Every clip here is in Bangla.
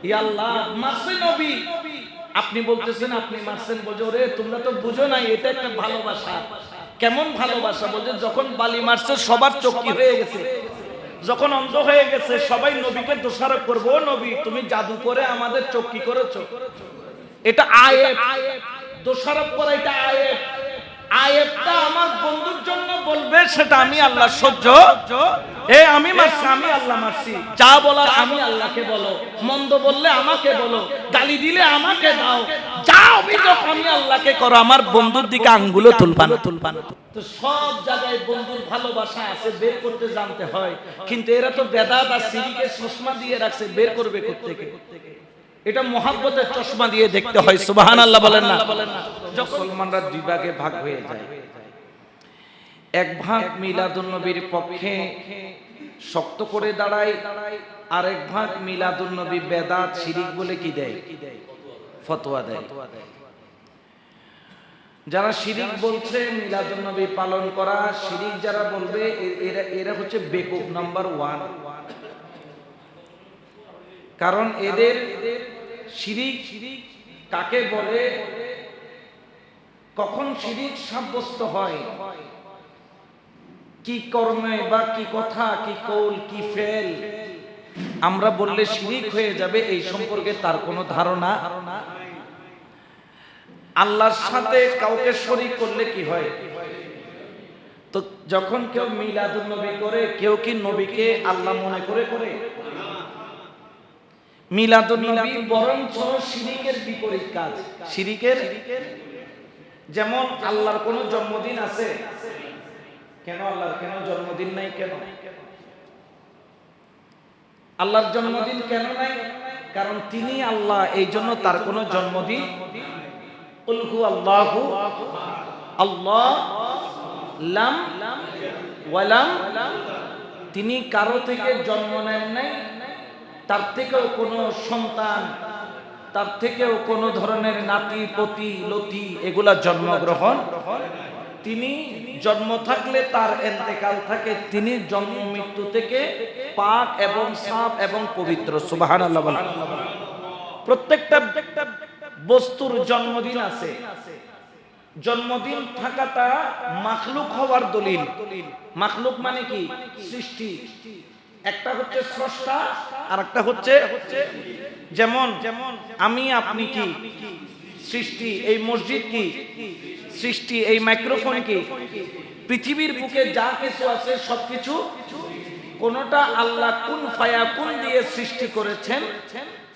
ইয়া আল্লাহ মারছে নবী, আপনি বলতেছেন আপনি মারছেন, বলছে ওরে তোমরা তো বুঝো নাই এটা একটা ভালোবাসা। কেমন ভালোবাসা? বলছে যখন বালি মারছে সবার চোখ কি হয়ে গেছে, যখন অন্ধ হয়ে গেছে সবাই নবীকে দোষারোপ করবো, নবী তুমি জাদু করে আমাদের চোখ কি করেছো। এটা আয়েব, দোষারোপ করা এটা আয়েব। আয়েবটা আমার বন্ধুর জন্য বলবে সেটা আমি আল্লাহ সহ্য। আমি মারছি, আমি আল্লাহ মারছি, যা বলার আমি আল্লাহকে বলো, মন্দ বললে আমাকে বলো, গালি দিলে আমাকে দাও, যা অভিযোগ আমি আল্লাহকে করো, আমার বন্ধুর দিকে আঙ্গুলো তুলবা না। তো সব জায়গায় বন্ধুর ভালোবাসা আছে, বের করতে জানতে হয়। কিন্তু এরা তো বেদাত আর শিরকের চশমা দিয়ে রাখছে, বের করবে কোত্থেকে? এটা মহাব্বতের চশমা দিয়ে দেখতে হয়। সুবহানাল্লাহ বলেন না? মুসলমানরা দুই ভাগে ভাগ হয়ে যায়। এক ভাগ মিলাদুন নবীর পক্ষে শক্ত করে দাঁড়ায়, আর এক ভাগ মিলাদুন নবী বেদাত শিরিক বলে কি দেয়, ফতোয়া দেয়। যারা শিরিক বলছে মিলাদুন নবী পালন করা শিরিক, যারা বলবে এরা হচ্ছে বেকুব নাম্বার 1। কারণ এদের শিরিক কাকে বলে, কখন শিরিক সাব্যস্ত হয়, কি কর্মে বা কি কথা, কি কৌল, কি ফেল আমরা বললে শিরিক হয়ে যাবে, এই সম্পর্কে তার কোনো ধারণা। আল্লাহর সাথে কাউকে শরীক করলে কি হয়? তো যখন কেউ মিলাদুন নবী করে, কেউ কি নবীকে আল্লাহ মনে করে করে? মিলাদুন নবী বরঞ্চ শিরিকের বিপরীত কাজ। শিরিকের, যেমন আল্লাহর কোন জন্মদিন আছে? কেন আল্লাহর কেন জন্মদিন নাই? কেন আল্লাহর জন্মদিন কেন নাই? কারণ তিনি আল্লাহ, এই জন্য তার কোনো জন্মদিন। কুল হু আল্লাহু আল্লাহ লাম ওয়ালাম, তিনি কারো থেকে জন্ম নেন নাই, তার থেকেও কোনো সন্তান, তার থেকেও কোনো ধরনের নাতি পতি লতি এগুলা জন্মগ্রহণ। তিনি জন্ম থাকলে তার ইন্তেকাল থাকে, তিনি জন্ম মৃত্যু থেকে পাক এবং সাফ এবং পবিত্র। সুবহানাল্লাহ বলেন। প্রত্যেকটা বস্তুর জন্মদিন আছে। জন্মদিন থাকাটা মাখলুক হওয়ার দলিল। মাখলুক মানে কি? সৃষ্টি। একটা হচ্ছে স্রষ্টা আর একটা হচ্ছে, যেমন আমি আপনি কি সৃষ্টি, এই মসজিদ কি সৃষ্টি, এই মাইক্রোফোন কি, পৃথিবীর বুকে যা কিছু আছে সবকিছু কোনটা আল্লাহ কুন ফায়াকুন দিয়ে সৃষ্টি করেছেন,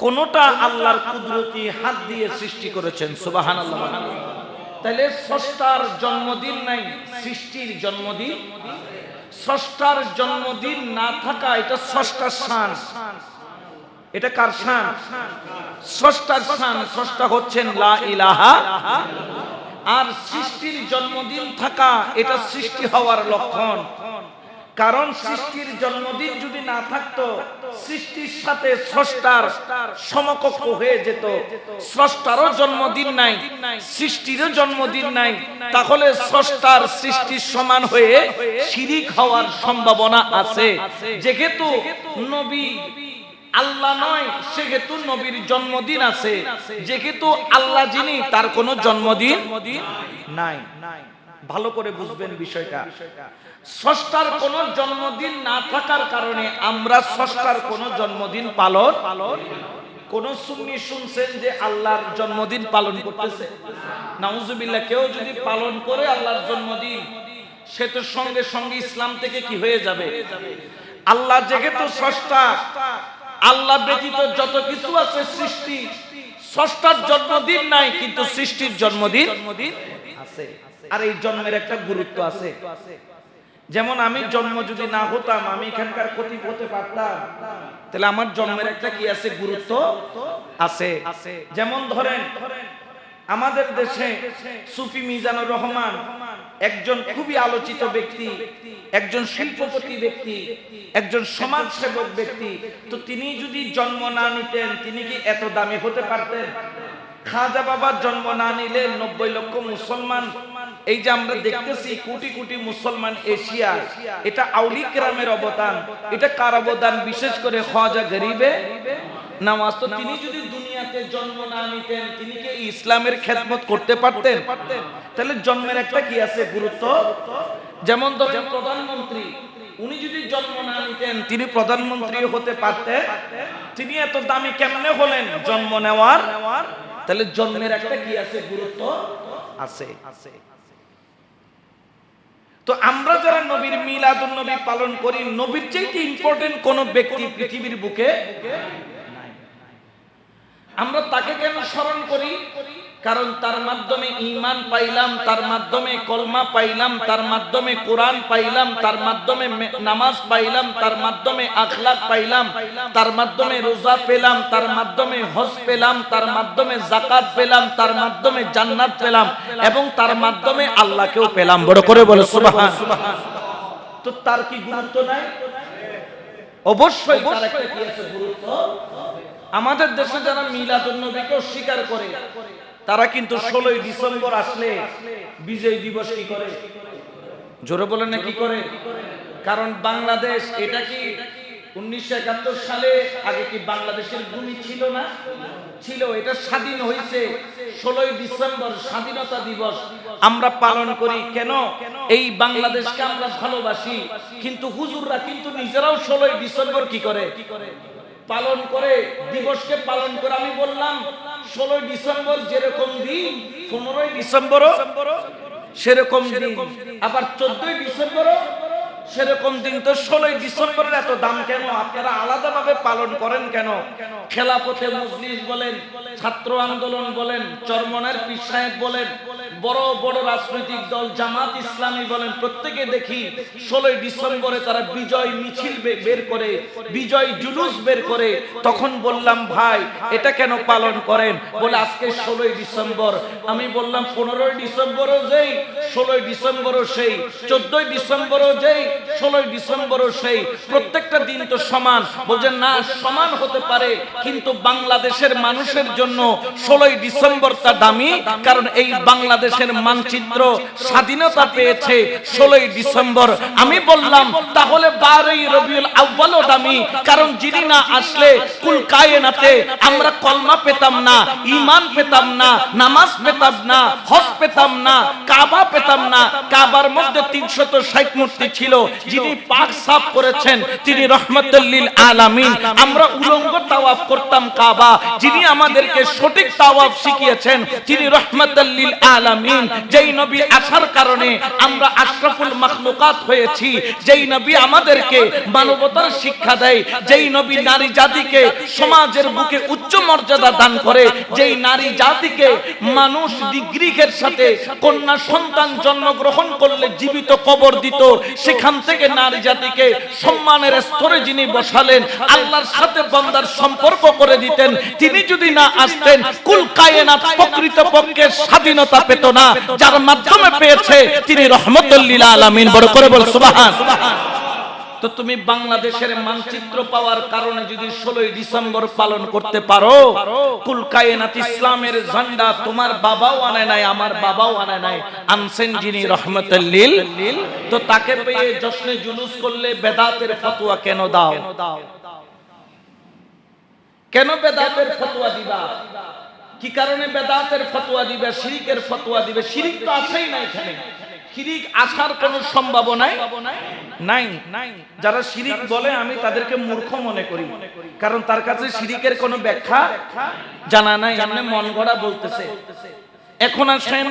কোনটা আল্লাহর কুদরতি হাত দিয়ে সৃষ্টি করেছেন। সুবহানাল্লাহ। তাহলে স্রষ্টার জন্মদিন নাই, সৃষ্টির জন্মদিন। স্রষ্টার জন্মদিন না থাকা এটা স্রষ্টার শান। এটা কার শান? স্রষ্টার শান। স্রষ্টা হচ্ছেন লা ইলাহা। আর সৃষ্টির জন্মদিন থাকা এটা সৃষ্টি হওয়ার লক্ষণ। কারণ সৃষ্টির জন্মদিন যদি না থাকতো, সৃষ্টির সাথে স্রষ্টার সমকক্ষ হয়ে যেত। স্রষ্টারও জন্মদিন নাই, সৃষ্টিরও জন্মদিন নাই, তাহলে স্রষ্টার সৃষ্টির সমান হয়ে শিরিক হওয়ার সম্ভাবনা আছে। যেহেতু নবী আল্লাহ নয়, সেহেতু নবীর জন্মদিন আছে। যেহেতু আল্লাহ যিনি, তার কোনো জন্মদিন নাই। ভালো করে বুঝবেন বিষয়টা। স্রষ্টার কোন জন্মদিন না থাকার কারণে আমরা স্রষ্টার কোন জন্মদিন পালন। কোন সুন্নি শুনছেন যে আল্লাহর জন্মদিন পালন করতেছে? নাউজুবিল্লাহ। কেউ যদি পালন করে আল্লাহর জন্মদিন, সে তো সঙ্গে সঙ্গে ইসলাম থেকে কি হয়ে যাবে? আল্লাহ যেহেতু স্রষ্টা, আল্লাহ ব্যতীত যত কিছু আছে সৃষ্টি, স্রষ্টার জন্মদিন নাই কিন্তু সৃষ্টির জন্মদিন আছে। আর এই জন্মের একটা গুরুত্ব আছে। যেমন আমি জন্ম যদি না হতাম, আমি এখানকার ক্ষতি হতে পারতাম, তাহলে আমার জন্মের একটা কি আছে? গুরুত্ব আছে। যেমন ধরেন আমাদের দেশে সুফি মিজানুর রহমান একজন খুবই আলোচিত ব্যক্তি, একজন শিল্পপতি ব্যক্তি, একজন সমাজসেবক ব্যক্তি। তো তিনি যদি জন্ম না নিতেন, তিনি কি এত দামি হতে পারতেন? খাজা বাবার জন্ম না নিলে 90 লক্ষ মুসলমান এই যে আমরা দেখতেছি কোটি কোটি মুসলমান এশিয়া, এটা আউলিয়া কেরামের অবদান। এটা কার অবদান? বিশেষ করে খাজা গরিবে নওয়াজ। তো তিনি যদি দুনিয়াতে জন্ম না নিতেন, তিনি কি ইসলামের খেদমত করতে পারতেন? তাহলে জন্মের একটা কি আছে গুরুত্ব। যেমন ধরেন প্রধানমন্ত্রী, উনি যদি জন্ম না নিতেন তিনি প্রধানমন্ত্রী হতে পারতেন? তিনি এত দামি কেমনে হলেন? জন্ম নেওয়ার। তাহলে জন্মের একটা কি আছে গুরুত্ব আছে। তো আমরা যারা নবীর মিলাদুন নবী পালন করি, নবীর চাইতে ইম্পর্টেন্ট কোন ব্যক্তি পৃথিবীর বুকে নাই। আমরা তাকে কেন স্মরণ করি? কারণ তার মাধ্যমে ঈমান পাইলাম, তার মাধ্যমে কলমা পাইলাম, তার মাধ্যমে কোরআন পাইলাম, তার মাধ্যমে নামাজ পাইলাম, তার মাধ্যমে আখলাক পাইলাম, তার মাধ্যমে রোজা পেলাম, তার মাধ্যমে হজ পেলাম, তার মাধ্যমে যাকাত পেলাম, তার মাধ্যমে জান্নাত পেলাম, এবং তার মাধ্যমে আল্লাহকেও পেলাম। বড় করে বলো সুবহান। তো তার কি গুরুত্ব নাই? অবশ্যই তার একটা কি আছে গুরুত্ব। আমাদের দেশে যারা মিলাদুন নবীকে অস্বীকার করে, তারা কিন্তু 16 ডিসেম্বর আসলে বিজয় দিবস কি করে? জোরে বলেন না কি করে? কারণ বাংলাদেশ এটা কি 1971 সালে আগে কি বাংলাদেশের ভূমি ছিল না? ছিল। এটা স্বাধীন হয়েছে 16 ডিসেম্বর, স্বাধীনতা দিবস আমরা পালন করি। কেন? এই বাংলাদেশকে আমরা ভালোবাসি। কিন্তু হুজুররা কিন্তু নিজেরাও 16 ডিসেম্বর কি করে? পালন করে, দিবসকে পালন করে। আমি বললাম 16 ডিসেম্বর যেরকম দিন, 15 ডিসেম্বরও সেরকম দিন, আবার 14 ডিসেম্বরও সেরকম দিন। তো 16 ডিসেম্বরের এত দাম কেন? আপনারা আলাদাভাবে পালন করেন কেন? খেলাফতে মজলিস বলেন, ছাত্র আন্দোলন বলেন, চরমনার পীর সাহেব বলেন, বড় বড় রাজনৈতিক দল জামাত ইসলামী বলেন, প্রত্যেকে দেখি 16 ডিসেম্বরে তারা বিজয় মিছিল বের করে, বিজয় জুলুস বের করে। তখন বললাম ভাই এটা কেন পালন করেন? বলে আজকে 16 ডিসেম্বর। আমি বললাম 15 ডিসেম্বরও যেই, 16 ডিসেম্বরও সেই, 14 ডিসেম্বরও যেই, 16 ডিসেম্বরও সেই, প্রত্যেকটা দিন তো সমান। বলছেন না, সমান হতে পারে, কিন্তু বাংলাদেশের মানুষের জন্য 16 ডিসেম্বরটা দামি। কারণ এই বাংলাদেশের মানচিত্র স্বাধীনতা পেয়েছে 16 ডিসেম্বর। আমি বললাম তাহলে 12ই রবিউল আউয়ালও দামি। কারণ যিনি না আসলে কুল কায়নাতে আমরা কলমা পেতাম না, ঈমান পেতাম না, নামাজ পেতাম না, হজ পেতাম না, কাবা পেতাম না। কাবার মধ্যে 360 মূর্তি ছিল। যিনি পাক সাফ করেছেন তিনি রহমাতুল লিল আলামিন। আমরা উলঙ্গ তাওয়াফ করতাম কাবা। যিনি আমাদেরকে সঠিক তাওয়াফ শিখিয়েছেন তিনি রহমাতুল লিল আলামিন। যেই নবী আসার কারণে আমরা আশরাফুল মাখলুকাত হয়েছি, যেই নবী আমাদেরকে মানবতার শিক্ষা দেয়, যেই নবী নারী জাতিকে সমাজের বুকে উচ্চ মর্যাদা দান করে, যেই নারী জাতিকে মানুষ ডিগ্রিকের সাথে কন্যা সন্তান জন্মগ্রহণ করলে জীবিত কবর দিত, সেখান থেকে নারী জাতিকে সম্মানের স্তরে যিনি বসালেন, আল্লাহর সাথে বান্দার সম্পর্ক করে দিতেন, তিনি যদি না আসতেন কুল কায়নাত প্রকৃতপক্ষে স্বাধীনতা পেত না। যার মাধ্যমে পেয়েছে তিনি রহমাতুল লিল আলামিন। বড় করে বল সুবহান। তো তুমি বাংলাদেশের মানচিত্র পাওয়ার কারণে যদি 16 ডিসেম্বর পালন করতে পারো, কুল কায়নাত ইসলামের ঝান্ডা তোমার বাবাও আনে নাই, আমার বাবাও আনে নাই, আনছেন যিনি রহমাতুল লিল। তো তাকে পেয়ে জশ্নে জুলুস করলে বেদাতের ফতোয়া কেন দাও? কেন বেদাতের ফতোয়া দিবা? কি কারণে বেদাতের ফতোয়া দিবে? শিরিকের ফতোয়া দিবে? শিরিক তো আছেই না এখানে। শিরিক আসার কোনো সম্ভাবনা নাই। যারা শিরিক বলে আমি তাদেরকে মূর্খ মনে করি, কারণ তার কাছে শিরিকের কোনো ব্যাখ্যা জানা নাই, এমনি মন গড়া বলতেছে। এখন আসেন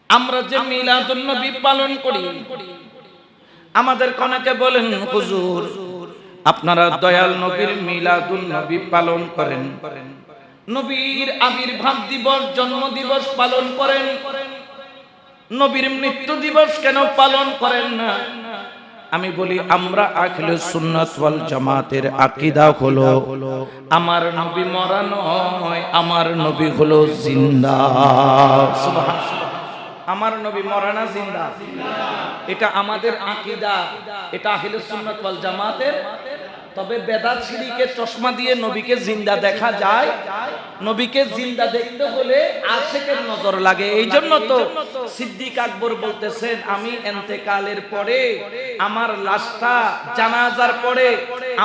আমরা যে মিলাদুন নবী পালন করি, আমাদের অনেকে বলেন হুজুর আপনারা দয়াল নবীর মিলাদুন নবী পালন করেন, নবীর আবির্ভাব দিবস জন্ম দিবস পালন করেন, নবীর মৃত্যু দিবস কেন পালন করেন না? আমি বলি আমরা আহলে সুন্নাত ওয়াল জামাতের আকীদা হলো আমার নবী মরা নয়, আমার নবী হলো জিন্দা। সুবহানাল্লাহ। আমার নবী মরা না জিন্দা? এটা আমাদের আকীদা, এটা আহলে সুন্নাত ওয়াল জামাতের তবে বেদাত শিরকে চশমা দিয়ে নবীকে জিন্দা দেখা যায়। নবীকে জিন্দা দেখতে হলে আশিকের নজর লাগে। এই জন্য তো সিদ্দিক আকবর বলতেছেন, আমি ইন্তেকালের পরে আমার লাশটা জানাজার পরে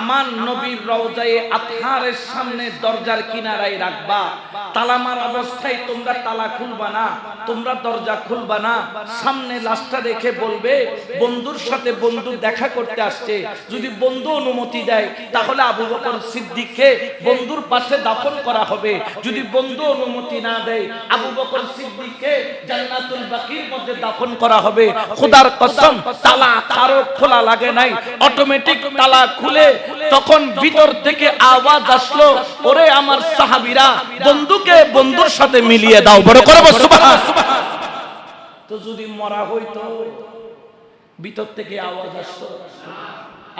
আমার নবীর রওজায়ে আতহারের সামনে দরজার কিনারায় রাখবা। তালা মারা অবস্থায় তোমরা তালা খুলবা না, তোমরা দরজা খুলবা না। সামনে লাশটা রেখে বলবে বন্ধুর সাথে বন্ধু দেখা করতে আসছে, যদি বন্ধু অনুমতি দেয় তাহলে আবু বকর সিদ্দিককে বন্ধুর পাশে দাফন করা হবে। যদি বন্ধু অনুমতি না দেয় আবু বকর সিদ্দিককে জান্নাতুল বাকির মধ্যে দাফন করা হবে। খোদার কসম, তালা কারো খোলা লাগে নাই, অটোমেটিক তালা খুলে তখন ভিতর থেকে আওয়াজ আসলো, ওরে আমার সাহাবীরা, বন্ধুকে বন্ধুর সাথে মিলিয়ে দাও। বড় করে বল সুবহানাল্লাহ। তো যদি মরা হইতো ভিতর থেকে আওয়াজ আসতো।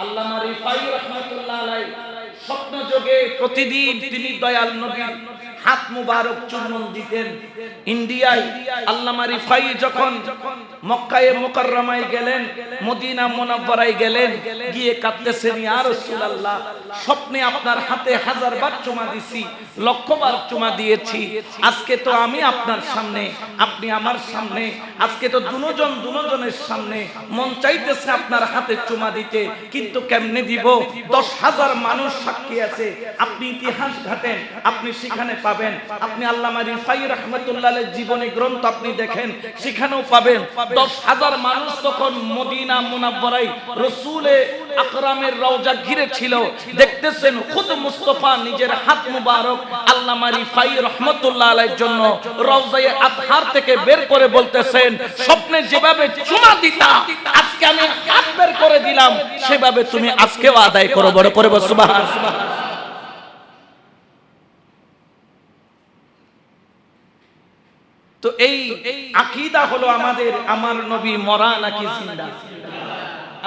আল্লামা রিফাই রাহমাতুল্লাহ আলাইহি স্বপ্ন যোগে প্রতিদিন তিনি দয়াল নবীর হাত মুবারক চুম্বন দিতেন। ইন্ডিয়ায় আল্লামা রিফাই যখন মক্কায়ে মুকাররমায় গেলেন, মদিনা মুনাওয়ারায় গেলেন, গিয়ে কাঁদতেছেন, ইয়া রাসূলুল্লাহ, স্বপ্নে আপনার হাতে 1000 বার চুমা দিছি, লক্ষবার চুমা দিয়েছি। আজকে তো আমি আপনার সামনে, আপনি আমার সামনে, আজকে তো দুজনের সামনে মন চাইতেছে আপনার হাতে চুমা দিতে, কিন্তু কেমনে দিব? 10,000 মানুষ সাক্ষী আছে। আপনি ইতিহাস ঘাটেন, আপনি সেখানে পাবেন। আপনি আল্লামা রিফাই রাহমাতুল্লাহ আলাইহির জীবনী গ্রন্থ আপনি দেখেন, সেখানেও পাবেন। 10,000 মানুষ তখন মদিনা মুনাওয়ারায় রাসূলে আকরামের রওজা ঘিরে ছিল। দেখতেছেন খুদ মুস্তাফা নিজের হাত মুবারক আল্লামা রিফাই রাহমাতুল্লাহ আলাইহির জন্য রওজায়ে আতহার থেকে বের করে বলতেছেন, স্বপ্নে যেভাবে চুমা দিতা আজকে আমি হাত বের করে দিলাম, সেভাবে তুমি আজকেও আদায় করো। বড় করে বল সুবহানাল্লাহ। তো এই আকীদা হলো আমাদের, আমার নবী মরা নাকি জিন্দা।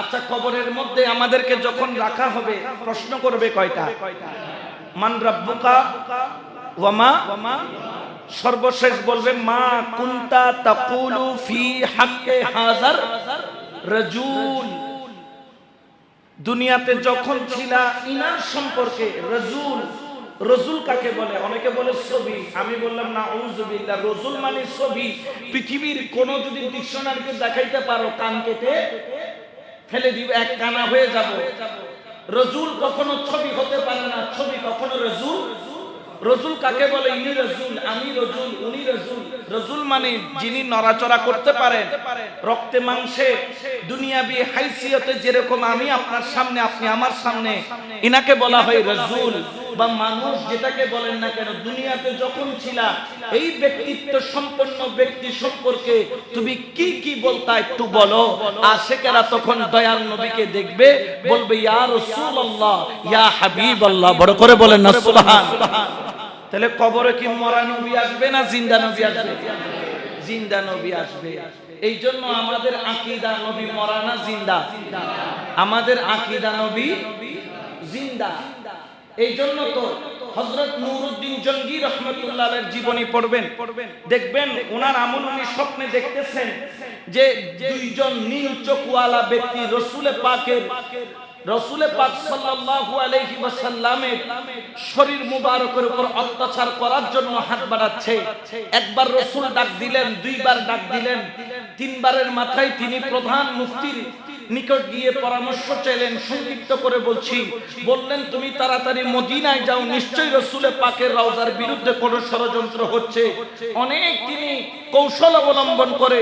আচ্ছা, কবরের মধ্যে আমাদেরকে যখন রাখা হবে প্রশ্ন করবে কয়টা? মান রাব্বুকা ওয়া মা, সর্বশেষ বলবে মা কুনতা তাকুলু ফি হাক্কি হাযার রাজুল। দুনিয়াতে যখন ছিলা ইনার সম্পর্কে, রাজুল, রজুল কাকে বলে? অনেকে বলে ছবি। আমি বললাম না, আউযুবিল্লাহ, রজুল মানে ছবি। পৃথিবীর কোন যদি ডিকশনারিতে দেখাইতে পারো, কান কেটে ফেলে দিব, এক কানা হয়ে যাব। রজুল কখনো ছবি হতে পারে না, ছবি কখনো রজুল। রজুল কাকে বলে? ইনি রজুল, আমি রজুল, উনি রজুল। রজুল মানে যিনি নড়াচড়া করতে পারেন, রক্তে মাংসে দুনিয়াবি হাইসিয়তে যেরকম আমি আপনার সামনে, আপনি আমার সামনে, ইনাকে বলা হয় রজুল বা মানুষ, যেটাকে বলেন না কেন। দুনিয়াতে যখন ছিলা এই ব্যক্তিত্ব সম্পন্ন ব্যক্তি সম্পর্কে তুমি কি কি বলতা একটু বলো। আশিকেরা তখন দয়াল নবীকে দেখবে, বলবে ইয়া রাসূলুল্লাহ, ইয়া হাবিবাল্লাহ। বড় করে বলেন না সুবহানাল্লাহ। তাহলে কবরে কি মরা নবী আসবে না জিন্দা নবী আসবে? জিন্দা নবী আসবে। এই জন্য আমাদের আকীদা নবী মরা না জিন্দা? আমাদের আকীদা নবী জিন্দা। এই জন্য তো হযরত নূরউদ্দিন জঙ্গি রাহমাতুল্লাহ আলাইহির জীবনী পড়বেন, দেখবেন ওনার আমল উনি স্বপ্নে দেখতেছেন যে দুইজন নীল চোখওয়ালা ব্যক্তি রাসূলে পাক সাল্লাল্লাহু আলাইহি ওয়াসাল্লামের শরীর মুবারকের উপর অত্যাচার করার জন্য হাত বাড়াচ্ছে। একবার রাসূল ডাক দিলেন, দুইবার ডাক দিলেন, তিনবারের মাথায় তিনি প্রধান মুফতির নিকট গিয়ে পরামর্শ চাইলেন। সংক্ষিপ্ত করে বললেন, তুমি তাড়াতাড়ি মদিনায় যাও, নিশ্চয়ই রাসূলে পাকের রওজার বিরুদ্ধে কোনো ষড়যন্ত্র হচ্ছে। অনেক তিনি কৌশল অবলম্বন করে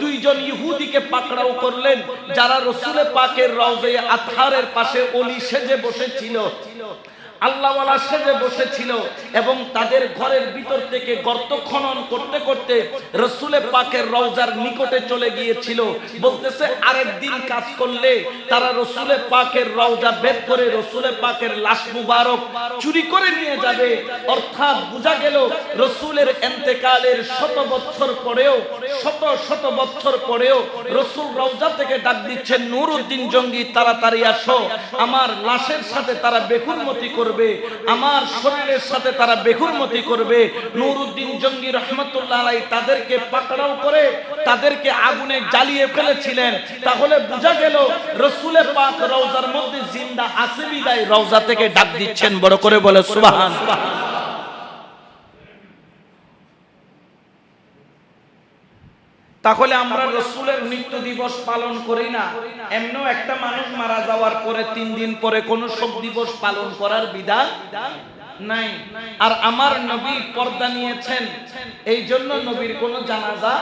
দুইজন ইহুদিকে পাকড়াও করলেন, যারা রাসূলে পাকের রওজায়ে আতহারের পাশে ওলি সেজে বসেছিল, আল্লাহওয়ালা সেজে বসেছিল, এবং তাদের ঘরের ভিতর থেকে গর্ত খনন করতে করতে রাসূলে পাকের রওজার নিকটে চলে গিয়েছিল। বলতেছে আরেকদিন কাজ করলে তারা রাসূলে পাকের রওজা ভেদ করে রাসূলে পাকের লাশ মুবারক চুরি করে নিয়ে যাবে। অর্থাৎ বোঝা গেল রাসূলের ইন্তেকালের শত বছর পরেও রাসূল রওজা থেকে ডাক দিচ্ছেন, নূরউদ্দিন জঙ্গি তাড়াতাড়ি আসো, আমার লাশের সাথে তারা বেকুরমতি করে করবে, আমার শরীরের সাথে তারা বেহুরমতি করবে। নুরউদ্দিন জঙ্গি রহমতুল্লাহ আলাইহি তাদেরকে পাকড়াও করে তাদেরকে আগুনে জ্বালিয়ে ফেলেছিলেন। তাহলে বোঝা গেল রাসূলের পাক রওজার মধ্যে জিন্দা আছে বিদায় রওজা থেকে ডাক দিচ্ছেন, বড় করে বলে সুবহানাল্লাহ। তাহলে আমরা রাসূলের মৃত্যু দিবস পালন করি না। এমনও একটা মানুষ মারা যাওয়ার পরে 3 দিন পরে কোন শোক দিবস পালন করার বিধান নাই। আর আমার নবী পর্দা নিয়েছেন, এই জন্য নবীর কোনো জানাজা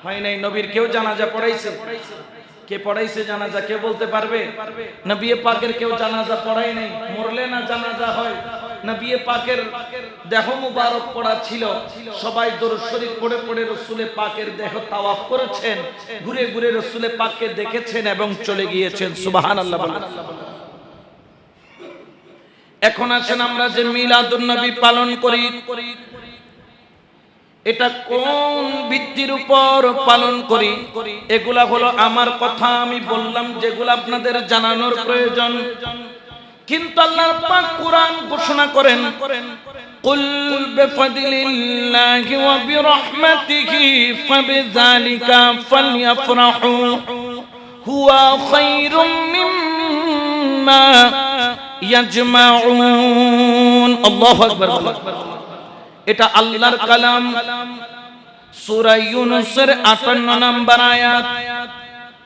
হয় নাই। নবীর কেউ জানাজা পড়াইছে? কে পড়াইছে জানাজা? কে বলতে পারবে? নবী পাকের কেউ জানাজা পড়াই নাই। মরলে না জানাজা হয়? নবী পাকের দেহ মুবারক পড়া ছিল, সবাই দরুদ শরীফ পড়ে পড়ে রাসূলের পাকের দেহ তাওয়াফ করেছেন, ঘুরে ঘুরে রাসূলের পাককে দেখেছেন এবং চলে গিয়েছেন। সুবহানাল্লাহ বলেন। এখন আসেন আমরা যে মিলাদুন নবী পালন করি, এটা কোন ভিত্তির উপর পালন করি? এগুলা হলো আমার কথা, আমি বললাম যেগুলো আপনাদের জানানোর প্রয়োজন। কিন্তু আল্লাহ পাক কোরআন ঘোষণা করেন, কুল বিফাদলিল্লাহি ওয়া বিরহমাতিহি ফাবিযালিকা ফালইফরাহু হুয়া খায়রুম মিম্মা ইয়াজমাউন। আল্লাহু আকবার। এটা আল্লাহর কালাম, সূরা ইউনূসের ৫৮ নম্বর আয়াত।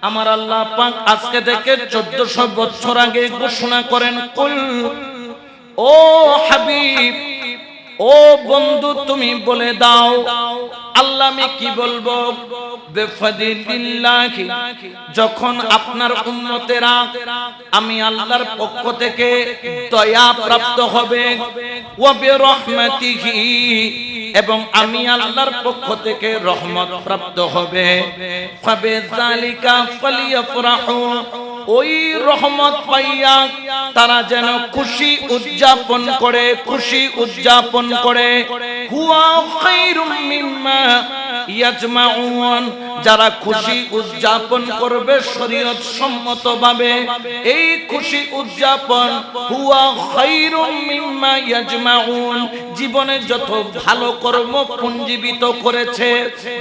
আমার আল্লাহ পাক আজকে থেকে ১৪০০ বছর আগে ঘোষণা করেন, কুল, ও হাবিব, ও বন্ধু, তুমি বলে দাও। আল্লাহ আমি কি বলবো? বিফাদিলিল্লাহি, যখন আপনার উম্মতেরা আমি আল্লাহর পক্ষ থেকে দয়া প্রাপ্ত হবে, ওয়া বিরহমাতিহি, এবং আমি আল্লাহর পক্ষ থেকে রহমত প্রাপ্ত হবে, ফাবিযালিকা ফালইফরাহু, ওই রহমত পাইয়া তারা যেন খুশি উদযাপন করে, খুশি উদযাপন করে। হুয়া খায়রুম মিম্মা ইয়াজমাউন, যারা খুশি উদযাপন করবে শরীয়ত সম্মতভাবে, এই খুশি উদযাপন হুয়া খায়রুম মিম্মা ইয়াজমাউন, জীবনে যত ভালো কর্ম পুঞ্জীবিত করেছে,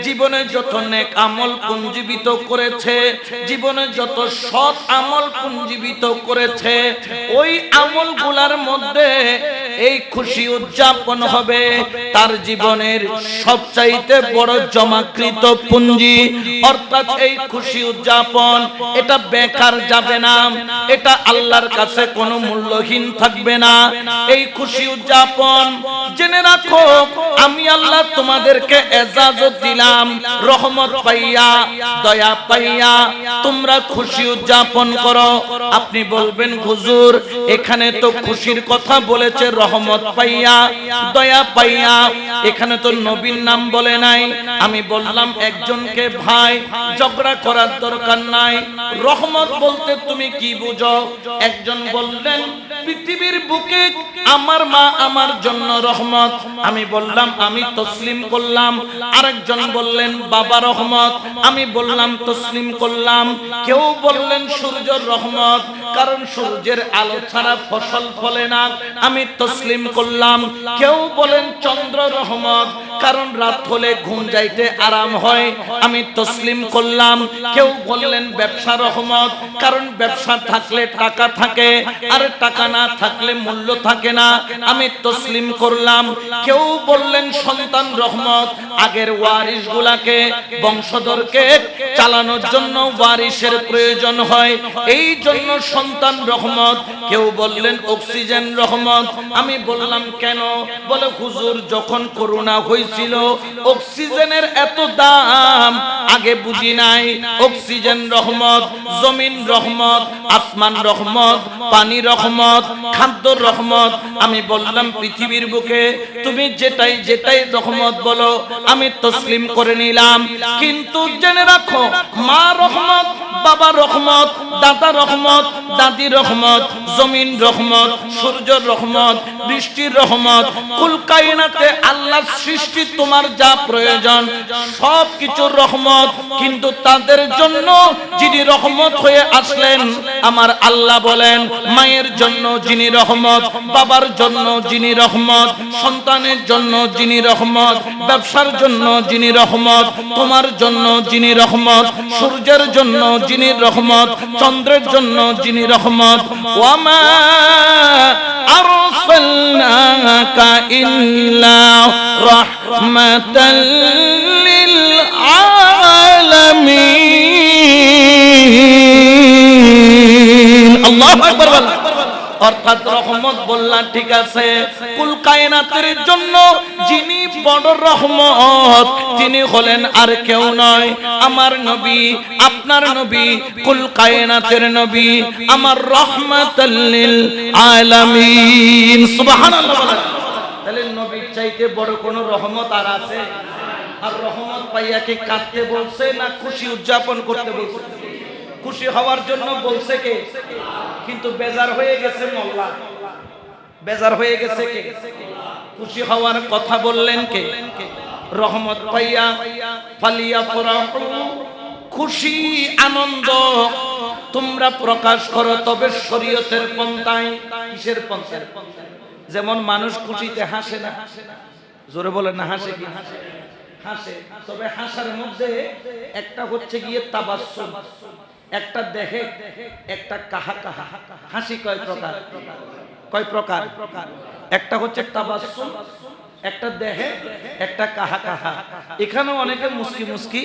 জীবনে যত নেক আমল পুঞ্জীবিত করেছে, জীবনে যত সৎ আমল পুঞ্জীবিত করেছে, ওই আমলগুলার মধ্যে এই খুশি উদযাপন হবে তার জীবনের সবচাইতে বড় জমাকৃত পুঞ্জি। অর্থাৎ এই খুশি উদযাপন এটা বেকার যাবে না, এটা আল্লাহর কাছে কোনো মূল্যহীন থাকবে না। এই খুশি উদযাপন জেনে রাখো, আমি আল্লাহ তোমাদেরকে এজাজত দিলাম, রহমত পাইয়া, দয়া পাইয়া তোমরা খুশি উদযাপন করো। আপনি বলবেন, হুজুর এখানে তো খুশির কথা বলেছে রহমত পাইয়া, দয়া পাইয়া, এখানে তো নবীর নাম বলে নাই। আমি বললাম, একজনকে ভাই ঝগড়া করার দরকার নাই, রহমত বলতে তুমি কি বুঝো? একজন বললেন, পৃথিবীর বুকে আমার মা আমার জন্য রহমত। আমি বললাম, আমি তসলিম করলাম। আরেকজন বললেন, বাবা রহমত। আমি বললাম, তসলিম করলাম। কেউ বললেন, সূর্যের রহমত, কারণ সূর্যের আলো ছাড়া ফসল ফলে না। আমি তসলিম করলাম। কেউ বলেন, চন্দ্র রহমত, কারণ রাত হলে ঘুম যাইতে আরাম হয়। আমি তসলিম করলাম। কেউ বললেন, ব্যবসা রহমত, কারণ ব্যবসা থাকলে টাকা থাকে, আর টাকা না থাকলে মূল্য থাকে না। আমি তসলিম করলাম। কেউ বললেন, সন্তান রহমত, আগের ওয়ারিস গুলাকে, বংশধরকে চালানোর জন্য ওয়ারিসের প্রয়োজন হয়, এই জন্য সন্তান রহমত। কেউ বললেন, অক্সিজেন রহমত। আমি বললাম, কেন? বলে, হুজুর যখন করোনা হয়েছিল অক্সিজেনের এত দাম আগে বুঝি নাই। অক্সিজেন রহমত, জমিন রহমত, আসমান রহমত, পানি রহমত, খাদ্য রহমত। আমি বললাম, পৃথিবীর বুকে তুমি যেটাই যেটাই রহমত বলো আমি তসলিম করে নিলাম, কিন্তু জেনে রাখো, মা রহমত, বাবা রহমত, দাদা রহমত, দাদি রহমত, জমিন রহমত, সূর্য রহমত, বৃষ্টির রহমত, কুল কায়নাতে আল্লাহর সৃষ্ট সৃষ্টি তোমার যা প্রয়োজন সব কিছুর রহমত, কিন্তু তাদের জন্য যিনি রহমত হয়ে আসলেন আমার আল্লাহ বলেন, মায়ের জন্য যিনি রহমত, বাবার জন্য যিনি রহমত, সন্তানের জন্য যিনি রহমত, ব্যবসার জন্য যিনি রহমত, তোমার জন্য যিনি রহমত, সূর্যের জন্য যিনি রহমত, চন্দ্রের জন্য যিনি রহমত, ওয়ামা আরসালনাকা ইল্লা রাহমাতাল লিল আলামিন। আল্লাহু আকবার। অর্থাৎ রহমত বললাম ঠিক আছে, কুল কায়নাতের জন্য যিনি বড় রহমত তিনি হলেন আর কেউ নয় আমার নবী, আপনার নবী, কুল কায়নাতের নবী, আমার রাহমাতাল লিল আলামিন। সুবহানাল্লাহ। তাহলে নবীর চাইতে বড় কোন রহমত আর আছে? আর রহমত পাইয়া কি কাঁদতে বলছে না খুশি উদযাপন করতে বলছে? খুশি হওয়ার জন্য বলছে কে? কিন্তু বেজার হয়ে গেছে মোল্লা, বেজার হয়ে গেছে কে? খুশি হওয়ার কথা বললেন কে? রহমত পাইয়া ফালিয়া ফরাহু, খুশি আনন্দ তোমরা প্রকাশ করো, তবে শরীয়তের পন্থায়। কিসের পন্থায়? যেমন মানুষ খুশিতে হাসে না, জোরে বলেন না, হাসে কি? হাসে, তবে হাসার মধ্যে একটা হচ্ছে গিয়ে তাবাসসুম, একটা দেখে, একটা কাহা কাহা। হাসি কয় প্রকার? কয় প্রকার? একটা হচ্ছে তাবাসসুম, একটা দেখে, একটা কাহা কাহা। এখানেও অনেকে মুস্কি মুস্কি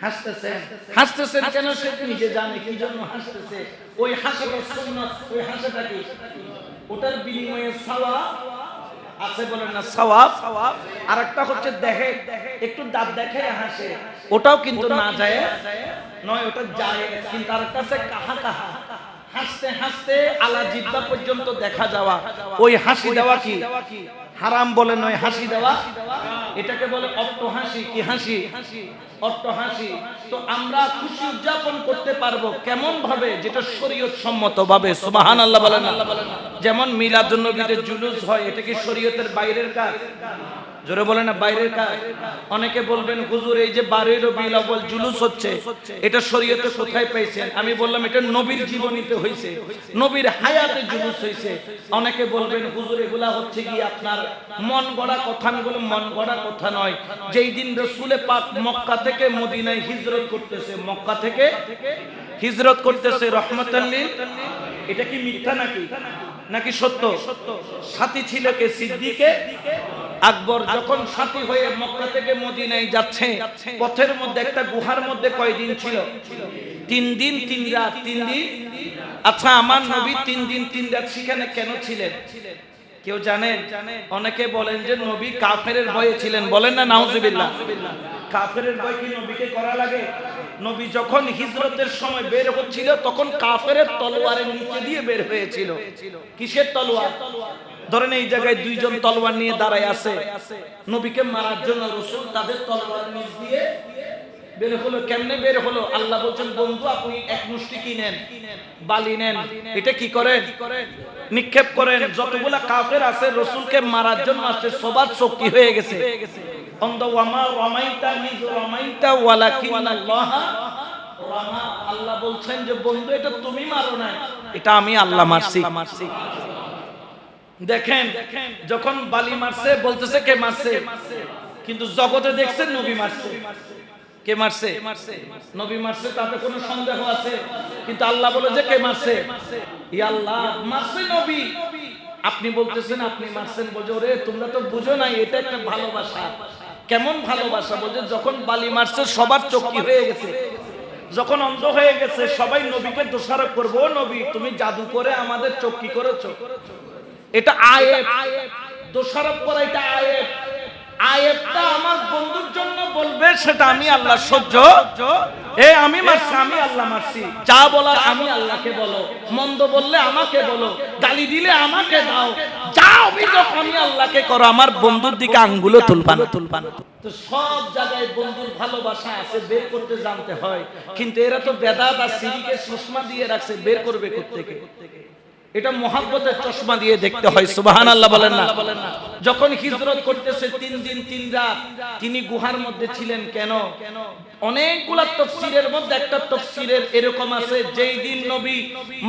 হাসতেছে। হাসতেছেন কেন সে নিজে জানে কি জন্য হাসতেছে। ওই হাসাটা সুন্নাত, ওই হাসাটা কি? ওটার বিনিময়ে সওয়াব আছে, বলেন না সওয়াব। আর একটা হচ্ছে দেখে, একটু দাঁত দেখে হাসে, ওটাও কিন্তু না যায় নয়, ওটা যায়। কিন্তু আর একটা আছে কাহা কাহা, হাসতে হাসতে আলা জিব্বা পর্যন্ত দেখা যাওয়া, ওই হাসি দেওয়া কি হারাম বলে নয়, হাসি দেওয়া এটাকে বলে অট্টহাসি। কি হাসি? অট্টহাসি। তো আমরা খুশি উদযাপন করতে পারবো কেমন ভাবে? যেটা শরীয়ত সম্মত ভাবে। সুবহানাল্লাহ বলেন। যেমন মিলাদুন নবীতে জুলুস হয়, এটা কি শরীয়তের বাইরের কাজ? জোরে বলেন না, বাইরের কাজ। অনেকে বলবেন হুজুর এই যে 12 রবিউল আউয়াল জুলুস হচ্ছে, এটা শরীয়তে কোথায় পাইছেন? আমি বললাম এটা নবীর জীবনীতে হইছে, নবীর হায়াতে জুলুস হইছে। অনেকে বলবেন হুজুর এগুলা হচ্ছে কি আপনার মন গড়া কথা। আমি বললাম মন গড়া কথা নয়। যেই দিন রাসূল পাক মক্কা থেকে মদিনায় হিজরত করতেছে, মক্কা থেকে হিজরত করতেছে রহমাতাল লিল, এটা কি মিথ্যা নাকি নাকি সত্য? সাথী ছিল কে? সিদ্দিকে আকবর। যখন সাথী হয়ে মক্কা থেকে মদিনায় যাচ্ছে, পথের মধ্যে একটা গুহার মধ্যে কয়দিন ছিল? 3 দিন 3 রাত। 3 দিন। আচ্ছা আমার নবী 3 দিন 3 রাত সেখানে কেন ছিলেন? কেউ জানেন? অনেকে বলেন যে নবী কাফেরের ভয়ে ছিলেন। বলেন না নাউজুবিল্লাহ। কাফেরের ভয় কি নবীকে করা লাগে? নবী যখন হিজরতের সময় বের হচ্ছিল তখন কাফেরের তলোয়ারের নিচে দিয়ে বের হয়েছিল। কিসের তলোয়ার? ধরেন এই জায়গায় 2 জন তলোয়ার নিয়ে দাঁড়ায় আছে, নবীকে মারার জন্য রাসূল তাদের তলোয়ার নিচ দিয়ে বের হলো। কেমনে বের হলো? আল্লাহ বলেন বন্ধু আপনি এক মুষ্টি কি নেন? বালি নেন। এটা কি করেন? নিক্ষেপ করেন। যতগুলা কাফের আছে রাসূলকে মারার জন্য আসছে, সবার চোখ কি হয়ে গেছে? অন্ধ। ওয়ামা রামাইতা ইয রামাইতা ওয়ালাকিন্নাল্লাহ রামা। আল্লাহ বলছেন যে বন্ধু এটা তুমি মারো না, এটা আমি আল্লাহ মারছি। দেখেন যখন বালি মারছে বলতেছে কে মারছে, কিন্তু জগতে দেখছেন নবী মারছে। কে মারছে? নবী মারছে, তাতে কোনো সন্দেহ আছে? কিন্তু আল্লাহ বলে যে কে মারছে? ই আল্লাহ মারছে নবী। আপনি বলতেছেন আপনি মারছেন। বলছে ওরে তোমরা তো বুঝো না, এটা একটা ভালোবাসা। কেমন ভালোবাসা? বলছে যখন বালি মারছে সবার চোখ কি হয়ে গেছে? যখন অন্ধ হয়ে গেছে সবাই নবীকে দোষারোপ করবো, নবী তুমি জাদু করে আমাদের চোখ কি করেছো। এটা আয়েব, দোষারোপ করা এটা আয়েব। আয়েবটা আমার বন্ধুর জন্য বলবে সেটা আমি আল্লাহ সহ্য। আমি মারছি, আমি আল্লাহ মারছি। যা বলার আমি আল্লাহকে বলো, মন্দ বললে আমাকে বলো, গালি দিলে আমাকে দাও, যা অভিযোগ আমি আল্লাহকে করো, আমার বন্ধুর দিকে আঙ্গুলও তুলবা না। তো সব জায়গায় বন্ধুর ভালোবাসা আছে, বের করতে জানতে হয়। কিন্তু এরা তো বেদাত আর শিরকে চশমা দিয়ে রাখছে, বের করবে কোত্থেকে? এটা মহব্বতের চশমা দিয়ে দেখতে হয়। সুবহানাল্লাহ বলেন না? যখন হিজরত করতেছে 3 দিন 3 রাত তিনি গুহার মধ্যে ছিলেন কেন? অনেকগুলা তাফসীরের মধ্যে একটা তাফসীরের এরকম আছে, যেই দিন নবী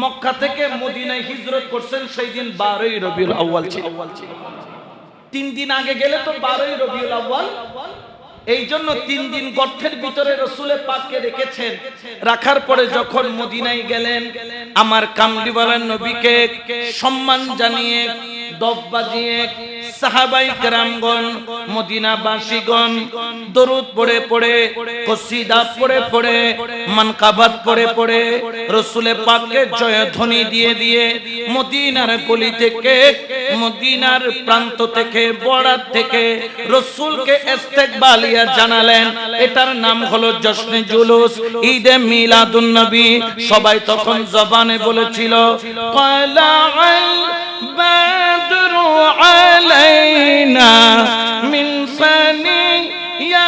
মক্কা থেকে মদিনায় হিজরত করছেন সেই দিন 12ই রবিউল আউয়াল ছিল। 3 দিন আগে গেলে তো 12ই রবিউল আউয়াল। এই জন্য 3 দিন গর্তের ভিতরে রাসূল পাককে রেখেছেন। রাখার পরে যখন মদিনায় গেলেন, আমার কামলিওয়ালা নবীকে সম্মান জানিয়ে দফ বাজিয়ে সাহাবায়ে কেরামগণ মদিনাবাসীগণ দরুদ পড়ে পড়ে কসিদা পড়ে পড়ে মানকাবাত পড়ে পড়ে রাসূল পাককে জয়ধ্বনি দিয়ে দিয়ে মদিনার গলি থেকে মদিনার প্রান্ত থেকে বর্ডার থেকে রাসূলকে ইস্তেকবালিয়া জানালেন। এটার নাম হলো জশ্নে জুলুস, ঈদে মিলাদুন নবী। সবাই তখন জবানে বলেছিল তালাআল বাদরু আলাইনা মিন সানিয়াতিল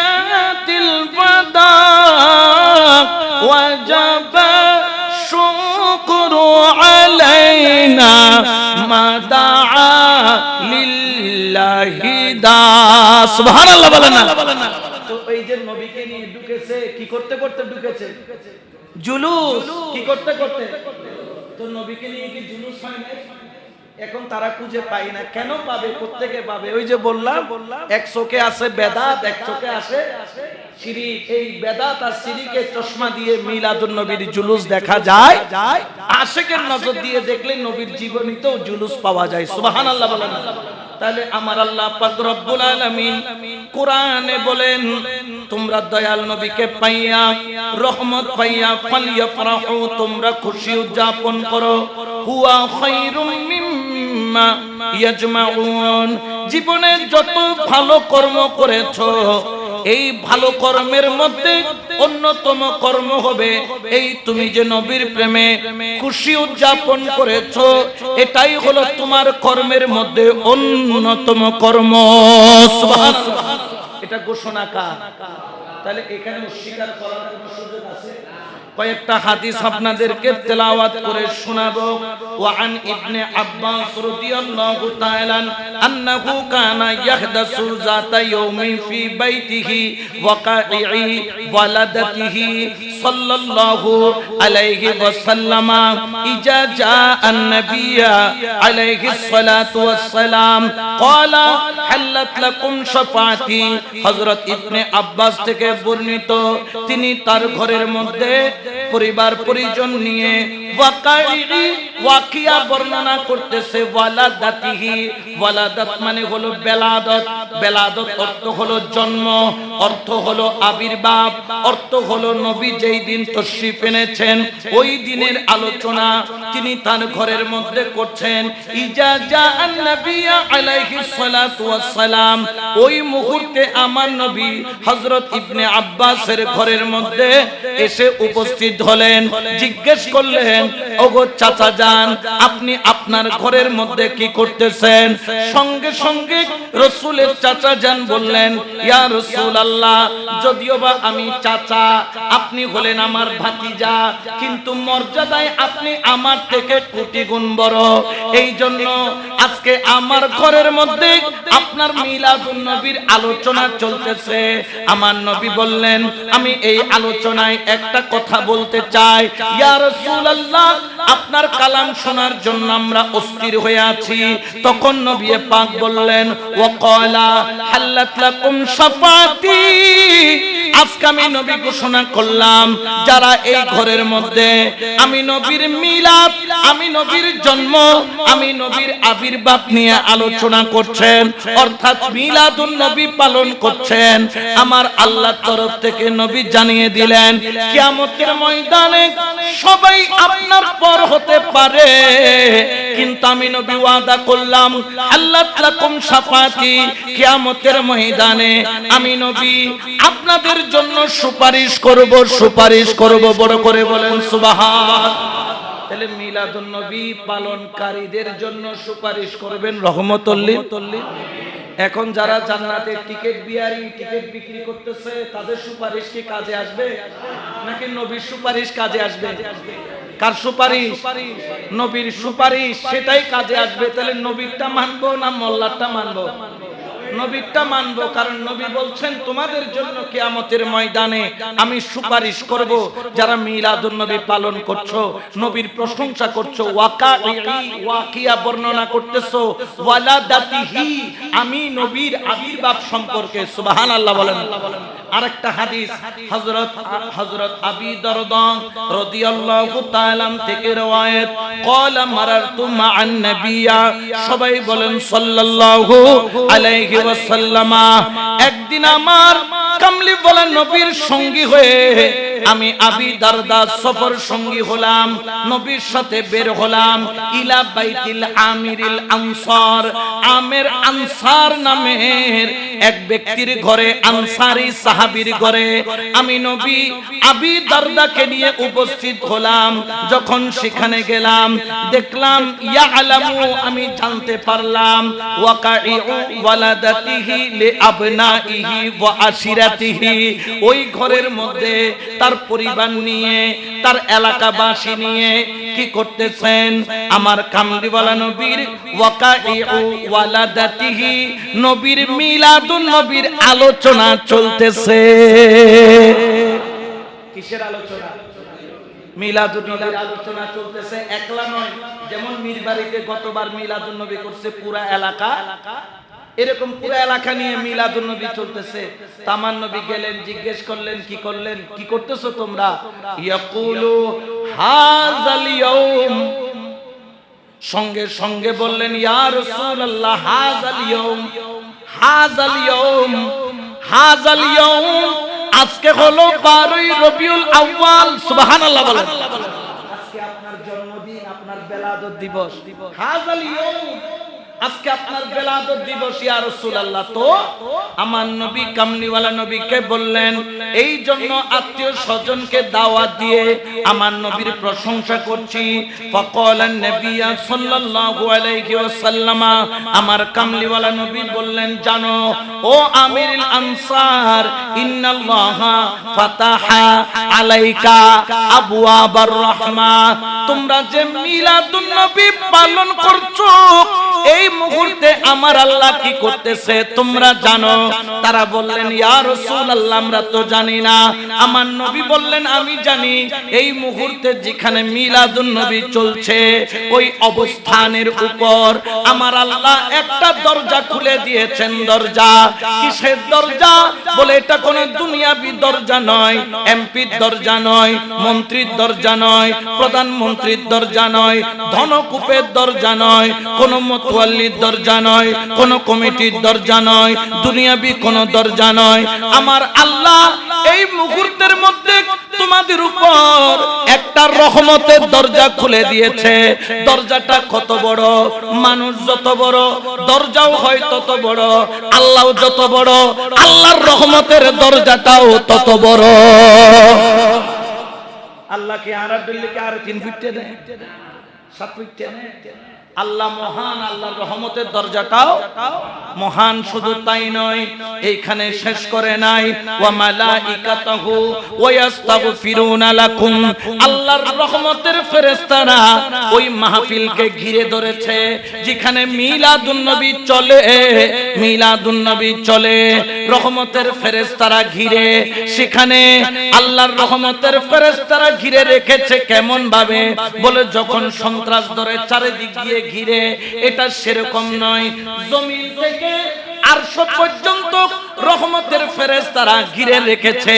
বাদা ওয়াজাবা শুকরু আলাইনা মা দাআ লিল্লাহি দা। সুবহানাল্লাহ বলেন না? তো এই যে নবীকে নিয়ে ঢুকেছে, কি করতে করতে ঢুকেছে? জুলুস। কি করতে করতে? তো নবীকে নিয়ে কি জুলুস হয় না? এখন তারা খুঁজে পায় না। কেন পাবে? প্রত্যেকে পাবে। ওই যে বললাম, এক চোখে আছে বেদাত, এক চোখে আছে শিরিক। এই বেদাত আর শিরিকের চশমা দিয়ে মিলাদুন নবীর জুলুস দেখা যায়। আশিকের নজর দিয়ে দেখলে নবীর জীবনীতেও জুলুস পাওয়া যায়। সুবহানাল্লাহ বলেন। তাহলে আমার আল্লাহ পাক রব্বুল আলামিন কোরআনে বলেন, তোমরা দয়াল নবীকে পাইয়া রহমত পাইয়া ফালইফরাহু, তোমরা খুশি উদযাপন করো। হুয়া খায়রুম মিম্মা ইয়াজমাউন, জীবনে যত ভালো কর্ম করেছো এই ভালো কর্মের মধ্যে অন্যতম কর্ম হবে এই তুমি যে নবীর প্রেমে খুশি উদযাপন করেছো, এটাই হলো তোমার কর্মের মধ্যে অন্যতম কর্ম। সুবহানাল্লাহ। এটা ঘোষণা কার? তাহলে এখানে অস্বীকার করার কোনো সুযোগ আছে? কয়েকটা হাদিস আপনাদেরকে তেলাওয়াত করে শোনাবো। ওয়া আন ইবনে আব্বাস রাদিয়াল্লাহু তাআলা আন্নাহু কানা ইয়াহদাসু যাতা ইয়াউমিন ফি বাইতিহি ওয়াকাঈ ওয়ালাদাতিহি সাল্লাল্লাহু আলাইহি ওয়াসাল্লাম ইজা জাআন নাবিয়্যা আলাইহিস সালাতু ওয়াসসালাম ক্বালা হাল্লাত লাকুম শাফাআতি। হযরত ইবনে আব্বাস থেকে বর্ণিত, তিনি তার ঘরের মধ্যে পরিবার পরিজন নিয়ে ওয়াকিয়া বর্ণনা করতেছে। ওয়ালাদাতিহি, ওয়ালাদাত মানে হলো বেলাদত। বেলাদত অর্থ হলো জন্ম, অর্থ হলো আবির্ভাব, অর্থ হলো নবী যেই দিন তশরিফ এনেছেন ওই দিনের আলোচনা তিনি তার ঘরের মধ্যে করছেন। ইজা জাআন নাবিয়্যা আলাইহিস সালাতু ওয়াস সালাম, ওই মুহূর্তে আমার নবী হযরত ইবনে আব্বাসের ঘরের মধ্যে এসে উপস্থিত হলেন। জিজ্ঞেস করলেন, ওগো চাচা যান, আপনি আপনার ঘরের মধ্যে কি করতেছেন? সঙ্গে সঙ্গে রাসূলের চাচা যান বললেন, ইয়া রাসূলুল্লাহ, যদিও বা আমি চাচা, আপনি হলেন আমার ভাতিজা, কিন্তু মর্যাদায় আপনি আমার থেকে কোটি গুণ বড়। এই জন্য আজকে আমার ঘরের মধ্যে আপনার মিলাদুন নবীর আলোচনা চলতেছে। আমার নবী বললেন, আমি এই আলোচনায় একটা কথা বলতে চাই। ইয়া রাসূলুল্লাহ, আপনার কালাম শোনার জন্য আমরা অস্থির হয়ে আছি। তখন নবী পাক বললেন, ওয়াকালা হাল্লাত লাকুম শাফাতি, আজকে আমি নবী ঘোষণা করলাম, যারা এই ঘরের মধ্যে আমি নবীর মিলাদ, আমি নবীর জন্ম, আমি নবীর আবির্ভাব নিয়ে আলোচনা করছেন, অর্থাৎ মিলাদুন নবী পালন করছেন, আমার আল্লাহর তরফ থেকে নবী জানিয়ে দিলেন কিয়ামতের ময়দানে সবাই আপনার পর হতে পারে, কিন্তু আমি নবী ওয়াদা করলাম আল্লাহ লাকুম শাফাতি, কিয়ামতের ময়দানে আমি নবী আপনাদের জন্য সুপারিশ করব, সুপারিশ করব। বড় করে বলেন সুবহান। তাহলে মিলাদুন নবী পালনকারীদের জন্য সুপারিশ করবেন রহমতুল লিল। এখন যারা জান্নাতের টিকিট বিয়ারি, টিকিট বিক্রি করতেছে, তাদের সুপারিশ কি কাজে আসবে? নাকি নবীর সুপারিশ কাজে আসবে? কার সুপারিশ? নবীর সুপারিশ, সেটাই কাজে আসবে। তাহলে নবীরটা মানবো না মোল্লারটা মানবো? নবীরটা মানবো, কারণ নবী বলছেন তোমাদের জন্য কিয়ামতের ময়দানে আমি সুপারিশ করব যারা মিলাদুন নবী পালন করছো, নবীর প্রশংসা করছো, ওয়াকিয়া বর্ণনা করতেছো, ওয়ালাদাতিহি আমি নবীর আবির্ভাব সম্পর্কে। সুবহানাল্লাহ বলেন। আরেকটা হাদিস হযরত আবী দারদা রাদিয়াল্লাহু তাআলা থেকে রওয়ায়াত, ক্বালা মারারতু মা'আন নাবিয়্যা, সবাই বলেন সাল্লাল্লাহু আলাইহি ওয়াসাল্লামা, একদিন আমার কামলি বলেন নবীর সঙ্গী হয়ে আমি আবী দারদা সফর সঙ্গী হলাম, নবীর সাথে বের হলাম ইলা বাইতিল আমিরিল আনসার, আমের আনসার নামের এক ব্যক্তির ঘরে, আনসারী সাহাবীর ঘরে আমি নবী আবী দারদাকে নিয়ে উপস্থিত হলাম। যখন সেখানে গেলাম দেখলাম ইয়ালামু, আমি জানতে পারলাম, ওয়াকাইউ ওয়ালাদাতিহি লিআবনাইহি ওয়া আশিরাতিহি, ওই ঘরের মধ্যে তার পরিবার নিয়ে, তার এলাকাবাসী নিয়ে কি করতেছেন আমার কামলিওয়ালা নবীর ওয়াকাইউ ওয়ালাদাতিহি, নবীর মিলাদুন নবীর আলোচনা চলতেছে। কিসের আলোচনা? মিলাদুন নবীর আলোচনা চলতেছে। একলা নয়, যেমন মীরবাড়িতে গতবার মিলাদুন নবী করছে পুরা এলাকা, এরকম পুরো এলাকা নিয়ে মিলাদুন নবী চলতেছে। তামান নবী গেলেন, জিজ্ঞেস করলেন কি করলেন, কি করতেছো তোমরা? ইয়াকুলু হাযাল ইয়াউম, সঙ্গে সঙ্গে বললেন ইয়া রাসূলুল্লাহ হাযাল ইয়াউম, হাযাল ইয়াউম, হাযাল ইয়াউম, আজকে হলো 12ই রবিউল আউয়াল। সুবহানাল্লাহ বলেন। আজকে আপনার জন্মদিন, আপনার বেলাদত দিবস। হাযাল ইয়াউম, আজকে আপনার বেলাদত দিবস ইয়া রাসূলুল্লাহ। তো আমার নবী কামলিওয়ালা নবীকে বললেন, এই জন্য আত্মীয় স্বজনকে দাওয়াত দিয়ে আমার নবীর প্রশংসা করছি। ফাকালান নবী সাল্লাল্লাহু আলাইহি ওয়াসাল্লাম, আমার কামলিওয়ালা নবী বললেন, জানো ও আমিরুল আনসার, ইন্নাল্লাহা ফাতাহা আলাইকা আবওয়াবার রাহমা, তোমরা যে মিলাদুন নবী পালন করছো এই মুহূর্তে আমার আল্লাহ কি করতেছে তোমরা জানো? তারা বললেন ইয়া রাসূলুল্লাহ আমরা তো জানি না। আমার নবী বললেন আমি জানি, এই মুহূর্তে যেখানে মিলাদুন নবী চলছে ওই অবস্থানের উপর আমার আল্লাহ একটা দরজা খুলে দিয়েছেন। দরজা কিসের দরজা? বলে এটা কোন দুনিয়াবি দরজা নয়, এমপির দরজা নয়, মন্ত্রীর দরজা নয়, প্রধানমন্ত্রীর দরজা নয়, ধনকূপের দরজা নয়, কোন মতওয়াল্লির দরজা নয়, কোন কমিটির দরজা নয়, দুনিয়াবি কোন দরজা নয়। আমার আল্লাহ এই মুহূর্তের মধ্যে তোমাদের উপর একটা রহমতের দরজা খুলে দিয়েছে। দরজাটা কত বড়? মানুষ যত বড় দরজাও হয় তত বড়, আল্লাহ যত বড় আল্লাহর রহমতের দরজাটাও তত বড়। আল্লাহকে আর দিল্লিকে আর 3 ফিট টেনে 7 ফিট টেনে, আল্লাহ মহান, আল্লাহর রহমতের দরজাটাও মহান। শুধু তাই নয়, এইখানে শেষ করে নাই, ওয়া মালাইকাতুহু ওয়া ইস্তাগফিরুনা লাকুম, আল্লাহর রহমতের ফেরেশতারা ওই মাহফিলকে ঘিরে ধরেছে যেখানে মিলাদুন নবী চলে, মিলাদুন নবী চলে, রহমতের ফেরেশতারা ঘিরে, সেখানে আল্লাহর রহমতের ফেরেশতারা ঘিরে রেখেছে কেমন ভাবে? বলে যখন সন্ত্রাস ধরে চারিদিক দিয়ে ঘিরে, এটা সেরকম নয়, জমিন থেকে আরশ পর্যন্ত রহমতের ফেরেশতারা ঘিরে রেখেছে।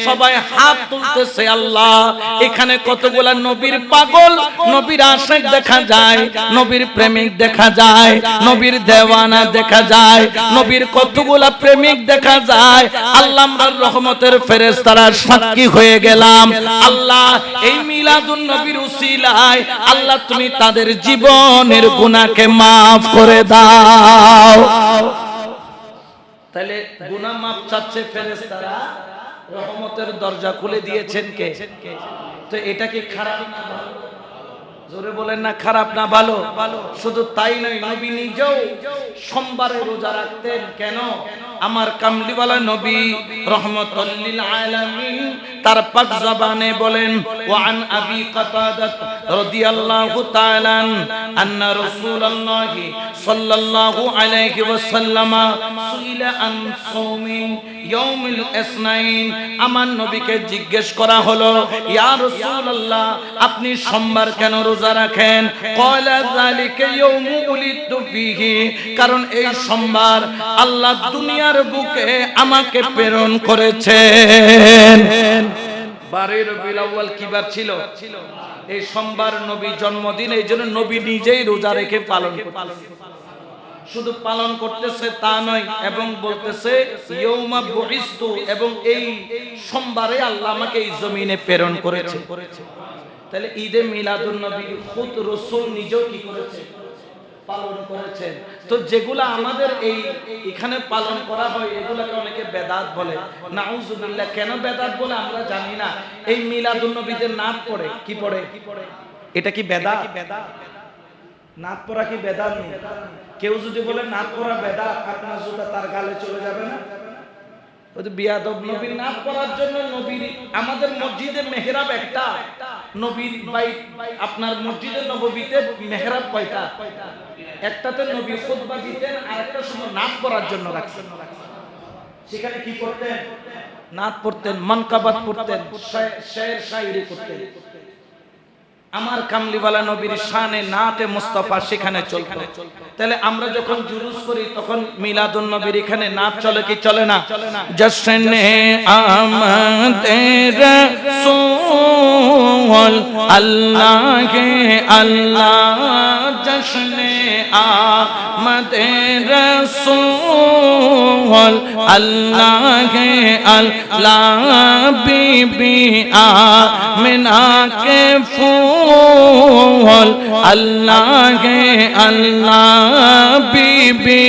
সবাই হাত তুলতেছে আল্লাহ। এখানে কতগুলা নবীর পাগল, নবীর আশিক দেখা যায়, নবীর প্রেমিক দেখা যায়, নবীর দেওয়ানা দেখা যায়, নবীর কতগুলা প্রেমিক দেখা যায়। আল্লাহ আমরা রহমতের ফেরেশতারা সাক্ষী হয়ে গেলাম। আল্লাহ এই মিলাদুন নবীর উসিলায় আল্লাহ তুমি তাদের জীবনের গুনাহকে maaf করে দাও। তাহলে গুনাহ মাপ চাচ্ছে ফেরেশতারা, রহমতের দরজা খুলে দিয়েছেন কে? তো এটা কি খারাপ না ভালো? জোরে বলেন না খারাপ না ভালো? শুধু তাই নয়, নবী নিজেও সোমবারে রোজা রাখতেন। কেন? আমার কামলিওয়ালা নবী রাহমাতুল লিল আলামিন তার পাক জবানে বলেন, ওয়া আন আবি কাতাদা রাদিয়াল্লাহু তাআলা আন্না রাসূলুল্লাহি সাল্লাল্লাহু আলাইহি ওয়াসাল্লাম সুইলা আন সাওমিন ইয়াউমিল ইসনাইন। আমার নবীকে জিজ্ঞেস করা হলো, ইয়া রাসূলুল্লাহ আপনি সোমবার কেন রোজা রাখেন? ক্বালা যালিকা ইয়াউমু উলিদতু ফীহি, কারণ এই সোমবার আল্লাহ দুনিয়ার বুকে আমাকে প্রেরণ করেছেন। বারে রবিউল আউয়াল কি বার ছিল? এই সোমবার নবী জন্মদিন, এই জন্য নবী নিজেই রোজা রেখে পালন করতেন। শুধু পালন করতেছে তা নয়, এবং বলতেছে ইয়াউমা বুইস্তু, এবং এই সোমবারে আল্লাহ আমাকে এই জমিনে প্রেরণ করেছে। তাহলে ঈদে মিলাদুন নবী খুদ রাসূল নিজেও কি করেছে? পালন করেছেন। তো যেগুলা আমাদের এই এখানে পালন করা হয় এগুলাকে অনেকে বেদাত বলে। নাউজুবিল্লাহ, কেন বেদাত বলে আমরা জানি না। এই মিলাদুন নবীতে নাত পড়ে, কি পড়ে? এটা কি বেদাত? নাত পড়া কি বেদাত নেই? কেউ যদি বলে নাত পড়া বেদাত, আপনার জুতা তার গালে চলে যাবে না? ওই তো বিয়াদব। নবীর নাত পড়ার জন্য নবীর আমাদের মসজিদে মেহরাব একটা, নবীর বাইত আপনার মসজিদে নববীতে মেহরাব কয়টা? একটাতে নবী খুতবা দিতেন, আর একটা শুধু নাত পড়ার জন্য রাখছেন। সেখানে কি করতেন? নাত পড়তেন, মানকাবাত পড়তেন, শের শায়রি করতেন। আমার কামলিওয়ালা নবীর শানে নাতে মুস্তাফা সেখানে চলতো। তাহলে আমরা যখন জুলুস করি তখন মিলাদুন নবীর এখানে নাচ চলে কি চলে না? জশ্নে আমাদের রাসূল আল্লাহে আল্লাহ, জশ্নে আমাদের রাসূল আল্লাহে আল্লাহ, বিবি আমিনা কে ফুল আল্লাহে আল্লাহ, বিবি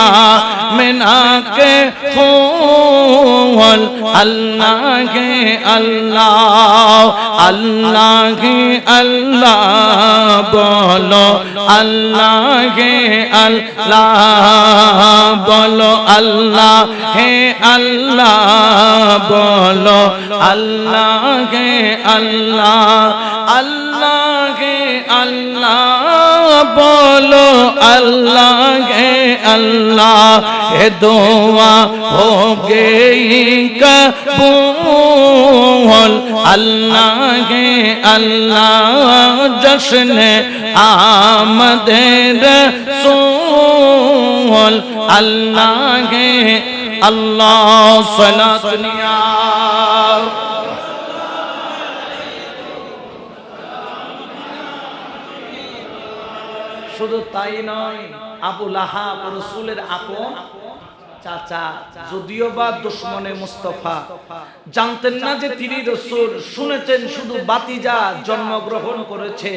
আমিনা কে ফুল আল্লাহে আল্লাহ। আল্লাহে আল্লাহ বলো, আল্লাহে আল্লাহ বলো, আল্লাহ হে আল্লাহ বলো, আল্লাহ হে আল্লাহ, আল্লাহ হে আল্লাহ বলো, আল্লাহ হে আল্লাহ। হে দুआ हो गई कबूल अल्लाह হে আল্লাহ, জশ্নে আমদে রাসূল আল্লাহ হে আল্লাহ। সালাত নিয়া শুধু তাই নয়, আবু লাহাব রাসূলের আপন চাচা, যদিও বা দুশমনে মুস্তাফা, জানতেন না যে তিনি রাসূল। শুনেছেন শুধু বাতিজা জন্মগ্রহণ করেছে।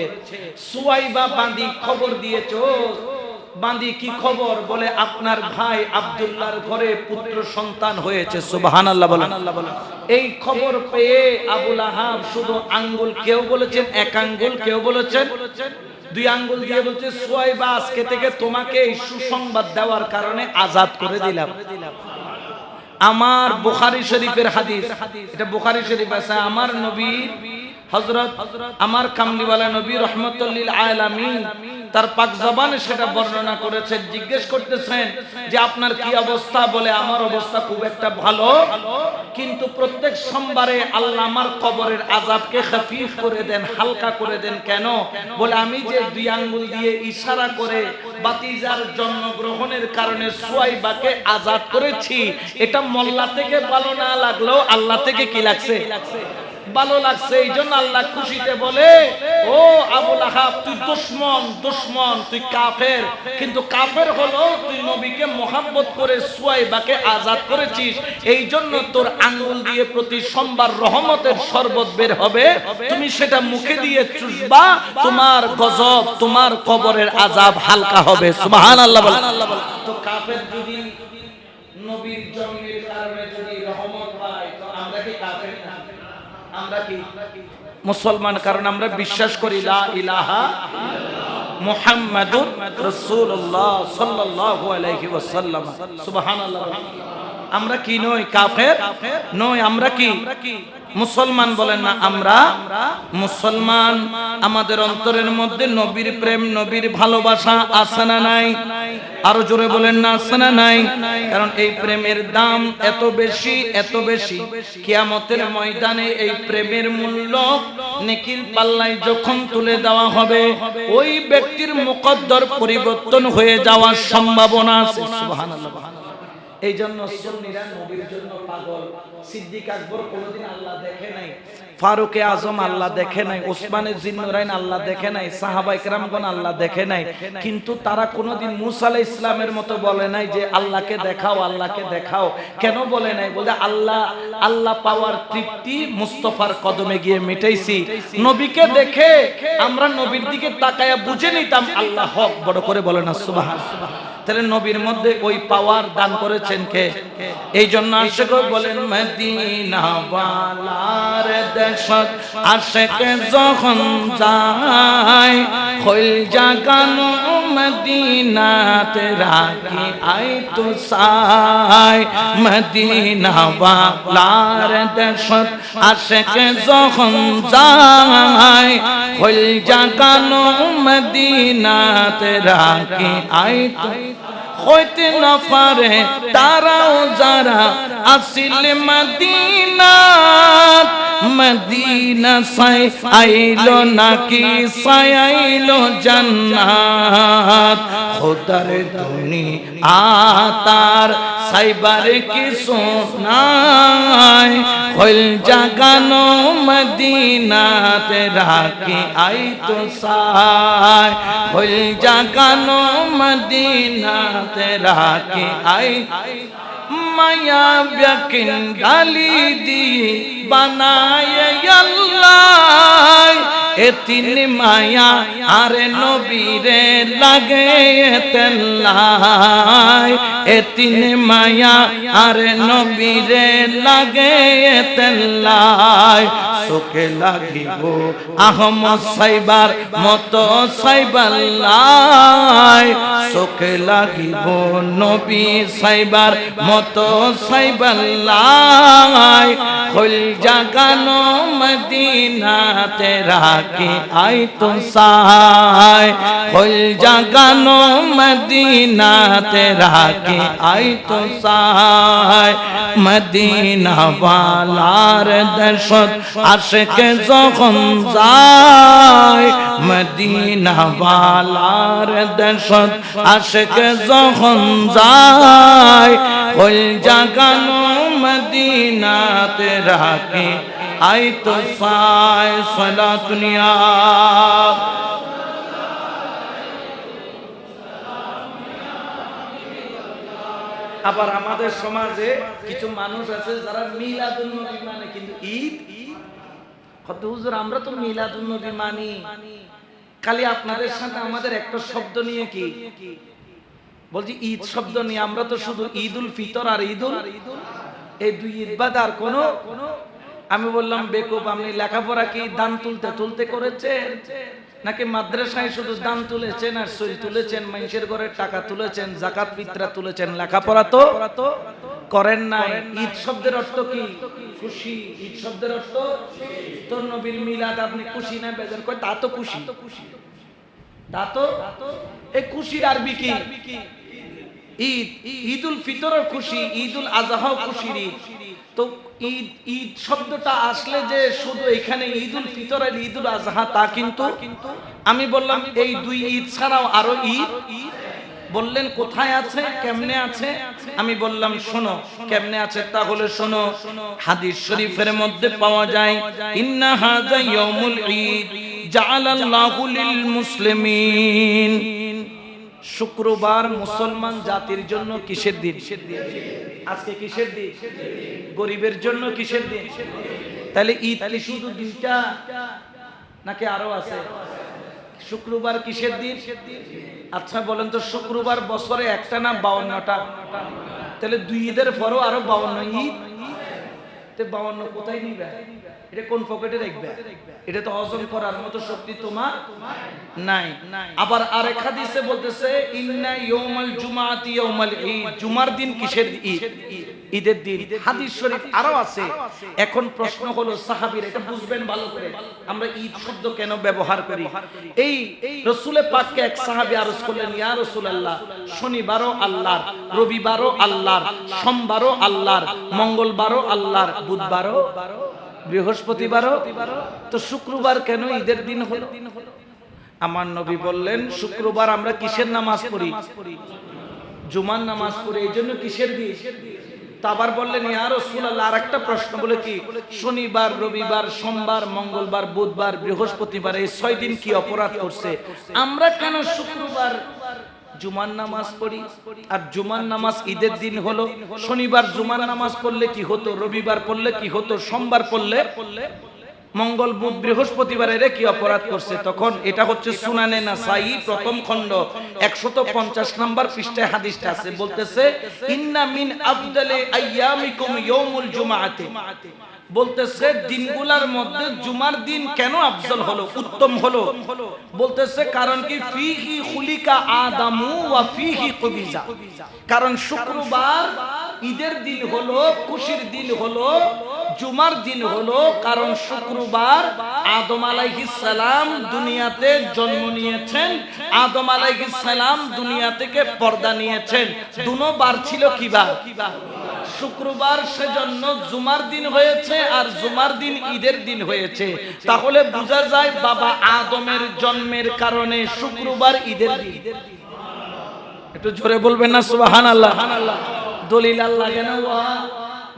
সুয়াইবা বাঁধি খবর দিয়েছে, বাঁধি কি খবর? বলে আপনার ভাই আব্দুল্লাহর ঘরে পুত্র সন্তান হয়েছে। সুবহানাল্লাহ বলেন। এই খবর পেয়ে আবু লাহাব শুধু আঙ্গুল, কেউ বলেছেন এক আঙ্গুল, কেউ বলেছেন দুই আঙ্গুল দিয়ে বলছে, সুয়াইবা আজকে থেকে তোমাকে এই সুসংবাদ দেওয়ার কারণে আজাদ করে দিলাম। আমার বুখারী শরীফের হাদিস, এটা বুখারী শরীফ আছে। আমার নবী হযরত আমার কামলিওয়ালা নবী রাহমাতুল লিল আলামিন তার পাক জবানে সেটা বর্ণনা করেছেন। জিজ্ঞেস করতেছেন যে আপনার কি অবস্থা? বলে আমার অবস্থা খুব একটা ভালো, কিন্তু প্রত্যেক সোমবারে আল্লাহ আমার কবরের আযাবকে খাফিফ করে দেন, হালকা করে দেন। কেন? বলে আমি যে দুই আঙ্গুল দিয়ে ইশারা করে বাতিজার জন্মগ্রহণের কারণে সুয়াইবাকে আজাদ করেছি, এটা মোল্লা থেকে ভালো না লাগলেও আল্লাহ থেকে কি লাগছে? ভালো লাগছে। এই জন্য আল্লাহ খুশিতে বলে, ও আবু লাহাব তুই দুশমন, দুশমন, তুই কাফের, কিন্তু কাফের হলো তুই নবীকে মোহাব্বত করে সুয়াইবাকে আজাদ করেছিস। এই জন্য তোর আঙ্গুল দিয়ে প্রতি সোমবার রহমতের শরবত বের হবে, তুমি সেটা মুখে দিয়ে চুষবা, তোমার গজব, তোমার কবরের আযাব হালকা হবে। সুবহানাল্লাহ বলেন। তো কাফের যদি নবীর জন্মের কারণে যদি রহমত পায়, তো আমরা কি কাফের না? আমরা কি মুসলমান? কারণ আমরা বিশ্বাস করি লা ইলাহা মুহাম্মাদুর রাসূলুল্লাহ সাল্লাল্লাহু আলাইহি ওয়াসাল্লাম। সুবহানাল্লাহ। আমরা কি নই? কাফের নই। আমরা কি মুসলমান? বলেন না আমরা মুসলমান। আমাদের অন্তরের মধ্যে নবীর প্রেম, নবীর ভালোবাসা আছে না নাই? আরো জোরে বলেন না আছে না নাই? কারণ এই প্রেমের দাম এত বেশি, এত বেশি, কিয়ামতের ময়দানে এই প্রেমের মূল্য নেকির পাল্লায় যখন তুলে দেওয়া হবে, ওই ব্যক্তির মুকদ্দর পরিবর্তন হয়ে যাওয়ার সম্ভাবনা আছে। সুবহানাল্লাহ। এই জন্য সুন্নিরা নবীর জন্য পাগল। সিদ্দিক আকবর কোনদিন আল্লাহ দেখে নাই, ফারুকে আজম আল্লাহ দেখে নাই, ওসমানে জিন্নুরাইন আল্লাহ দেখে নাই, সাহাবায়ে কেরামগণ আল্লাহ দেখে নাই, কিন্তু তারা কোনদিন মুসা আলাইহিস সালামের মতো বলে নাই যে আল্লাহকে দেখাও, আল্লাহকে দেখাও। কেন বলে নাই? বলে আল্লাহ আল্লাহ পাওয়ার তৃপ্তি মুস্তাফার কদমে গিয়ে মিটাইছি। নবীকে দেখে আমরা নবীর দিকে তাকায়া বুঝে নিতাম আল্লাহ হক। বড় করে বলে না সুবহানাল্লাহ। তাহলে নবীর মধ্যে ওই পাওয়ার দান করেছেন কে? এই জন্য আশিক বলেন মদিনা ওয়ালার দেশত আশিক যখন যায়, খোল জাগানো মদিনাতে রাখি আই তো সাই। মদিনা ওয়ালার দেশত আশিক যখন যায়, খোল জাগানো মদিনাতে রাখি আই তো হইতে না পারে তারাও যারা আসিল মদিনাত। মদিনা সাই আইলো নাকি সাই আইলো জান্নাত। খোদার দুনিয়ার সাইবার কিছু নাই, হইল জাগানো মদিনাতে রাখি আই তো সাই। হইল জাগানো মদিনাতে রাখি আই। মায়া ব্যাকিন গালি দিয়ে বানায় আল্লাহ, এতিন মায়া আরে নবীরে লাগে তেল্লাই। এতিন মায়া আরে নবীরে লাগে তেল্লাই। চোখে লাগিব আহমদ সাইবার মতো সাইবাল্লাই। চোখে লাগিব নবী সাইবার মতো সাইবাল্লাই। খোল জাগানো মদিনাতে রাখি আই তো সাই। খোল জাগানো মদিনাতে রাখি আই তো সাই। মদিনা ওয়ালার দেশত আশিক যখন যায়, মদিনা ওয়ালার দেশত আশিক যখন যায়, খোল জাগানো মদিনাতে রাখি আই তো সাই। সালাতুনিয়া আবার আমাদের সমাজে কিছু মানুষ আছে যারা মিলাদুন নবী মানে, কিন্তু ঈদ কত হুজুর আমরা তো মিলাদুন নবী মানি। খালি আপনাদের সাথে আমাদের একটা শব্দ নিয়ে কি বলছি, ঈদ শব্দ নিয়ে। আমরা তো শুধু ঈদুল ফিতর আর ঈদুল, এই দুই ঈদ বাদ আর কোনো। আমি বললাম বেকুব, আপনি লেখাপড়া কি দান তুলতে তুলতে করেছেন, নাকি মাদ্রাসায় শুধু দান তুলেছেন আর সই তুলেছেন, মানুষের ঘরের টাকা তুলেছেন, জাকাত ফিতরা তুলেছেন, লেখাপড়া তো করেন নাই? ঈদ শব্দের অর্থ কি? খুশি। ঈদ শব্দের অর্থ তোর নবীর মিলাদ, আপনি খুশি না বেজার? কয় তা তো খুশি, তা তো এই খুশির আরবি কি? ঈদ। ঈদুল ফিতরও খুশি, ঈদুল আজহাও খুশির ঈদ। তো ঈদ ঈদ শব্দটা আসলে যে শুধু এখানে ঈদুল ফিতর আর ঈদুল আজহা তা কিন্তু। আমি বললাম এই দুই ঈদ ছাড়াও আরো ঈদ। বললেন কোথায় আছে, কেমনে আছে? আমি বললাম শোনো কেমনে আছে, তাহলে শোনো। হাদিস শরীফের মধ্যে পাওয়া যায়, ইন্না হাযা ইয়াউমুল ঈদ জাআলাল্লাহু লিল মুসলিমিন। শুক্রবার মুসলমান জাতির জন্য কিসের দিন? আজকে কিসের দিন? গরিবের জন্য কিসের দিন? তাহলে ঈদ কি শুধু দুইটা নাকি আরো আছে? শুক্রবার কিসের দিন? আচ্ছা বলেন তো, শুক্রবার বছরে একটা না 52টা? তাহলে দুই ঈদের পরও আরো 52 ঈদ। 52 কোথায় নিবে? এটা কোন পকেটে রাখবে? এটা তো হজম করার মতো শক্তি তোমার নাই। আবার আরেক হাদিসে বলতেছে, ইন্না ইয়াউমাল জুমাতি ইয়াউমাল ঈদ। জুমার দিন কিসের ঈদ? ঈদের দিন। হাদিস শরীফ আরো আছে। এখন প্রশ্ন হলো সাহাবীরা এটা বুঝবেন ভালো করে, আমরা ঈদ শব্দ কেন ব্যবহার করি। এই রাসূলের পাককে এক সাহাবী আরজ করলেন, ইয়া রাসূলুল্লাহ, শনিবারও আল্লাহর, রবিবারও আল্লাহর, সোমবারও আল্লাহর, মঙ্গলবারও আল্লাহর, বুধবারও, বৃহস্পতিবারও, তো শুক্রবার কেন ঈদের দিন হলো? আমার নবী বললেন, শুক্রবার আমরা কিসের নামাজ পড়ি? জুমার নামাজ পড়ি, এই জন্য কিসের দিন? তা আবার বললেন, ইয়া রাসূলুল্লাহ, আরেকটা প্রশ্ন বলে কি, শনিবার, রবিবার, সোমবার, মঙ্গলবার, বুধবার, বৃহস্পতিবার, এই 6 দিন কি অপরাধ করছে? আমরা কেন শুক্রবার জুমার নামাজ পড়ি? আর জুমার নামাজ ঈদের দিন হলো, শনিবার জুমার নামাজ পড়লে কি হতো, রবিবার পড়লে কি হতো, সোমবার পড়লে, মঙ্গল, বুধ, বৃহস্পতিবার এর কি অপরাধ করছে? তখন এটা হচ্ছে সুনানে নাসাই প্রথম খণ্ড 150 নম্বর পৃষ্ঠায় হাদিসটা আছে, বলতেছে ইন্না মিন আফদালি আইয়ামিকুম ইয়াউমুল জুমআতি, বলতেছে দিনগুলোর মধ্যে জুমার দিন কেন আফজল হলো, উত্তম হলো? বলতেছে কারণ কি, ফিহি খুলিকা আদামু ওয়া ফিহি কুবিজা, কারণ শুক্রবার ঈদের দিন হলো, খুশির দিন হলো, জুমার দিন হলো, কারণ শুক্রবার আদম আলাইহিস সালাম দুনিয়াতে জন্ম নিয়েছেন, আদম আলাইহিস সালাম দুনিয়া থেকে পর্দা নিয়েছেন, দুনো বার ছিল কিবার, শুক্রবার, সেজন্য জুমার দিন হয়েছে, আর জুমার দিন ঈদের দিন হয়েছে। তাহলে বোঝা যায় বাবা আদমের জন্মের কারণে শুক্রবার ঈদের দিন। একটু জোরে বলবেন না সুবহানাল্লাহ। দলিল আল্লাহ কেন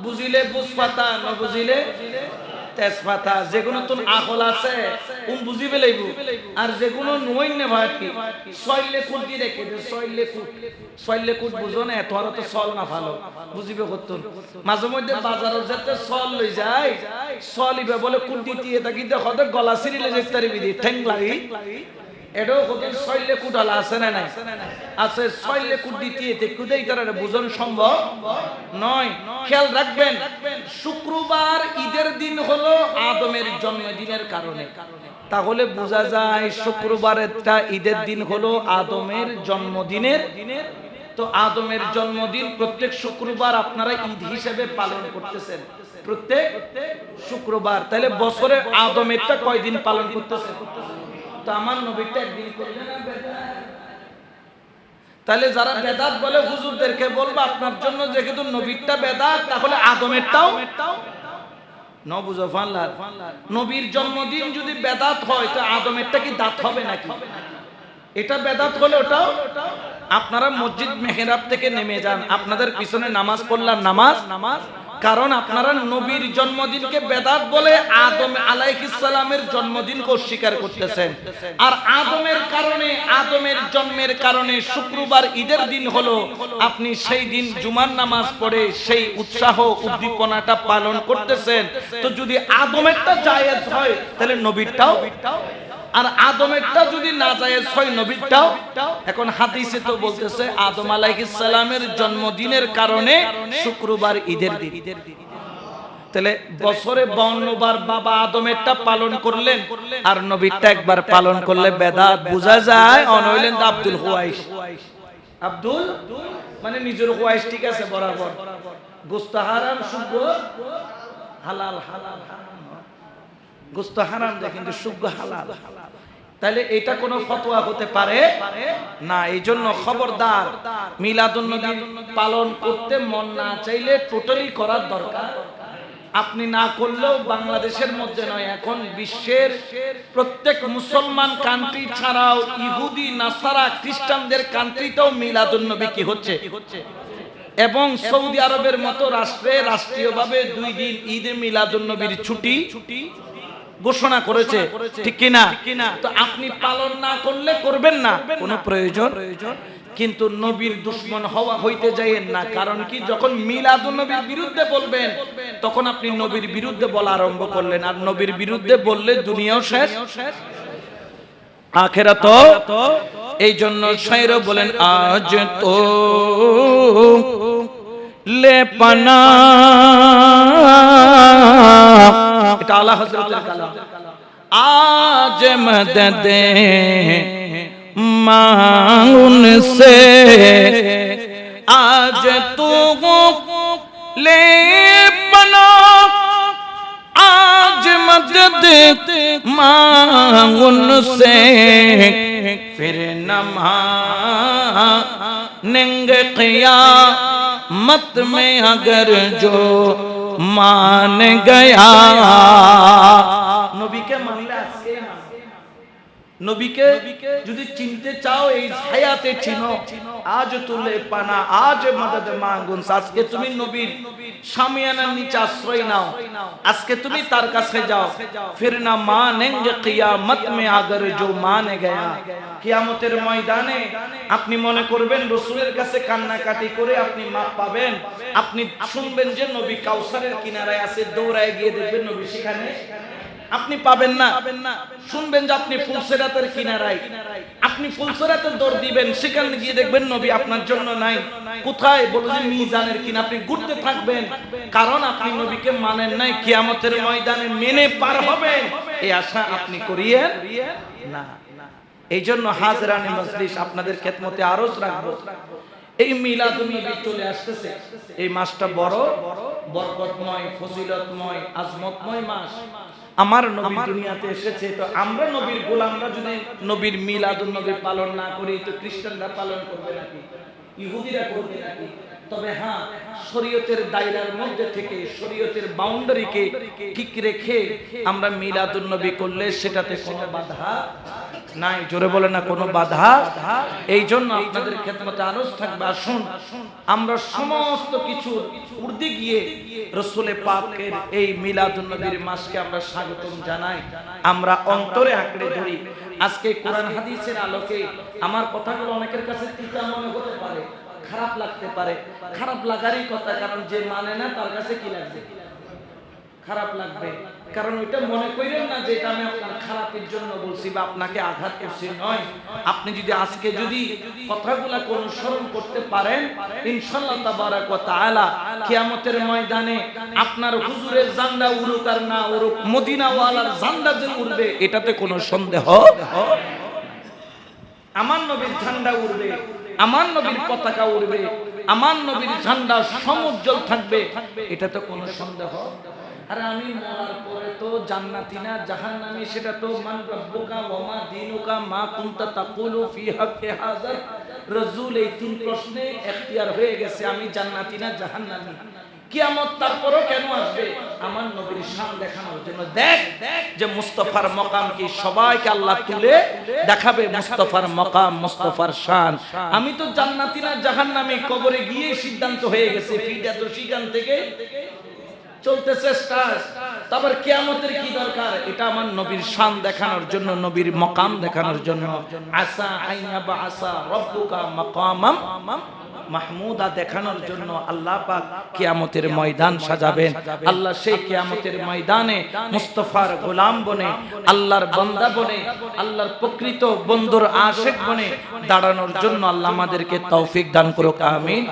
বুঝিলে বুঝপাতা, না বুঝিলে তেজপাতা, যেগুলো তো আকল আছে বুঝিবে লাগব, আর যেগুলো নই না ভাই কি সইলে কুট দিয়ে রেখে দে, সইলে কুট বুঝো না, এত তো চল না ভালো বুঝিবে করতো। মাঝে মধ্যে বাজারে যেতে চল লই যায়, চলিবে বলে কুট দিতে থাকি, দেখো গলা সিরিলে যেতে পারবি দি ঠ্যাং লাগি, এটাও কত সইলে কুটালা আছে না নাই? আছে, সইলে কুট দিতে কুদেই তারা বুঝন সম্ভব নয়। খেয়াল রাখবেন, শুক্রবার ঈদের দিন হলো আদমের জন্মদিনের কারণে, তাহলে বোঝা যায় শুক্রবারেরটা ঈদের দিন হলো আদমের জন্মদিনের। তো আদমের জন্মদিন প্রত্যেক শুক্রবার আপনারা ঈদ হিসেবে পালন করতেছেন, প্রত্যেক শুক্রবার। তাহলে বছরে আদমেরটা কয়দিন পালন করতেছেন? তো আমার নবীটা একদিন করবে না বেদাত? তাহলে যারা বেদাত বলে হুজুরদেরকে বলবো আপনার জন্য যেহেতু নবীরটা বেদাত, তাহলে আদমেরটাও ন বুঝো ফাল্লা। নবীর জন্মদিন যদি বেদাত হয়, তো আদমেরটা কি দাঁত হবে নাকি? এটা বেদাত হলে ওটাও। আপনারা মসজিদ মেহরাব থেকে নেমে যান, আপনাদের পিছনে নামাজ পড়লাম, নামাজ, কারণ আপনারা নবীর জন্মদিনকে বেদাত বলে আদম আলাইহিস সালামের জন্মদিনকে অস্বীকার করতেছেন। আর আদমের কারণে, আদমের জন্মের কারণে শুক্রবার ঈদের দিন হলো, আপনি সেই দিন জুমার নামাজ পড়ে সেই উৎসাহ উদ্দীপনাটা পালন করতেছেন। তো যদি আদমেরটা জায়েজ হয়, তাহলে নবীরটাও, আর আদমেরটা যদি না জায়েজ হয়, নবীরটাও। এখন হাদিসে তো বলতেছে আদম আলাইহিস সালামের জন্মদিনের কারণে শুক্রবার ঈদের দিন। তাহলে বছরে 52 বার বাবা আদমেরটা পালন করলেন, আর নবীরটা একবার পালন করলে বেদাত। বোঝা যায় অনইলেন আব্দুল হুয়াইশ, আব্দুল মানে নিজের হুয়াইশ, ঠিক আছে, বরাবর গোশত হারাম, শুদ্ধ হালাল, হালাল গোশত হারাম দেয় কিন্তু শুদ্ধ হালাল। তাহলে এটা কোনো ফতোয়া হতে পারে না। এই জন্য খবরদার, মিলাদুন নবী পালন করতে মন না চাইলে টোটালি করার দরকার। আপনি না করলেও বাংলাদেশের মধ্যে নয়, এখন বিশ্বের প্রত্যেক মুসলমান কান্ট্রি ছাড়াও ইহুদি, নাসারা, খ্রিস্টানদের কান্ট্রিতেও মিলাদুন নবী কি হচ্ছে। এবং সৌদি আরবের মতো রাষ্ট্রে রাষ্ট্রীয়ভাবে 2 দিন ঈদে মিলাদুন নবীর ছুটি ঘোষণা করেছে, ঠিক কিনা? তো আপনি পালন না করলে করবেন না, কোনো প্রয়োজন। কিন্তু নবীর দুশমন হওয়া হইতে যাইয়েন না। কারণ কি, যখন মিলাদুন নবীর বিরুদ্ধে বলবেন, তখন আপনি নবীর বিরুদ্ধে বলা আরম্ভ করলেন, আর নবীর বিরুদ্ধে বললে দুনিয়াও শেষ, আখিরাতও। এই জন্য শায়র বলেন, আজ তো লে পানা, এটা আলা হযরতের কালাম। আজ মদদে मांग उनसे, आज तू ले बना आज मदद मांग उनसे फिर न मानेंगे क़यामत में अगर जो मान गया नबी के मानले আজকে নবীকে যদি চিনতে চাও এই হায়াতে চিনো আজ তুলে পানা আজ মদদ মাঙ্গুন আজকে তুমি নবীর শামিয়ানার নিচে আশ্রয় নাও আজকে তুমি তার কাছে যাও ফির না মানেंगे কিয়ামত মে আগর জো মানে গয়া কিয়ামতের ময়দানে আপনি মনে করবেন রাসূলের কাছে কান্নাকাটি করে আপনি মাপ পাবেন আপনি শুনবেন যে নবী কাউসারের কিনারায় আছে দৌড়ায় গিয়ে দেখবেন নবী সেখানে আপনি পাবেন না শুনবেন যে আপনি ফুলসেরাতের কিনারায় আপনি ফুলসেরাতের দৌড় দিবেন সেখানে গিয়ে দেখবেন নবী আপনার জন্য নাই কোথায় বলেন মিজানের কিনা আপনি ঘুরতে থাকবেন কারণ আপনি নবীকে মানেন নাই কিয়ামতের ময়দানে মেনে পার হবেন এই আশা আপনি করিয়েন না এইজন্য হাজরানে মজলিস আপনাদের খেদমতে আরজ রাখবো এই মিলাদুন নবী চলে আসতেছে এই মাসটা বড় বরকতময় ফজিলতময় আজমতময় মাস আমার নবী দুনিয়াতে এসেছে তো আমরা নবীর গোলামরা যদি নবীর মিলাদুন নবী পালন না করি তো খ্রিস্টানরা পালন করবে নাকি ইহুদিরা করবে নাকি তবে হ্যাঁ শরীয়তের দায়রার মধ্যে থেকে শরীয়তের বাউন্ডারিকে ঠিক রেখে আমরা মিলাদুন নবী করলে সেটাতে কোনো বাধা নাই জোরে বলে না কোনো বাধা এই জন্য আপনাদের খেদমতে আরজ থাকবে আসুন আমরা সমস্ত কিছু উর্দে গিয়ে রাসূলে পাকের এই মিলাদুন নবীর মাসকে আমরা স্বাগতম জানাই আমরা অন্তরে আঁকড়ে ধরি আজকে কোরআন হাদিসের আলোকে আমার কথাগুলো অনেকের কাছে তিতা মনে হতে পারে খারাপ লাগতে পারে খারাপ লাগারই কথা কারণ যে মানে না তার কাছে কি লাগবে খারাপ লাগবে কারণ ওইটা মনে করেন না যে এটা আমি আপনার খারাপের জন্য বলছি বা আপনাকে আঘাত করছি নয় আপনি যদি আজকে যদি কথাগুলো অনুসরণ করতে পারেন ইনশাআল্লাহ তাবারাক ওয়া তাআলা কিয়ামতের ময়দানে আপনার হুজুরের ঝান্ডা উড়ুক আর না উড়ুক মদিনা ওয়ালার ঝান্ডা যে উড়বে এটাতে কোনো সন্দেহ আমার নবীর ঝান্ডা উড়বে আমার নবীর পতাকা উড়বে আমার নবীর ঝান্ডা সমুজ্জ্বল থাকবে এটাতে কোনো সন্দেহ আরে আমি মরার পরে তো জান্নাতি না জাহান্নামী সেটা তো মান রাব্বুকা ওয়া মা দীনুকা মা কুনতা তাকুলু ফি হাক্কি হাযার রাসূল এই তিন প্রশ্নে এখতিয়ার হয়ে গেছে আমি জান্নাতি না জাহান্নামী কিয়ামত তারপরও কেন আসবে আমার নবীর শান দেখানোর জন্য দেখ যে মুস্তাফার মাকাম কি সবাইকে আল্লাহ তুলে দেখাবে মুস্তাফার মাকাম মুস্তাফার শান আমি তো জান্নাতি না জাহান্নামী কবরে গিয়ে সিদ্ধান্ত হয়ে গেছে ফিদা তো সেখান থেকে চলতে চেষ্টা তারপর কিয়ামতের কি দরকার এটা আমার নবীর শান দেখানোর জন্য নবীর মাকাম দেখানোর জন্য আসা আইনা বা আসা রব্বুকা মাকামাম মাহমুদা দেখানোর জন্য আল্লাহ পাক কিয়ামতের ময়দান সাজাবেন আল্লাহ সেই কিয়ামতের ময়দানে মুস্তাফার গোলাম বনে আল্লাহর বান্দা বনে আল্লাহর প্রকৃত বন্ধুর আশিক বনে দাঁড়ানোর জন্য আল্লাহ আমাদেরকে তৌফিক দান করুক আমিন।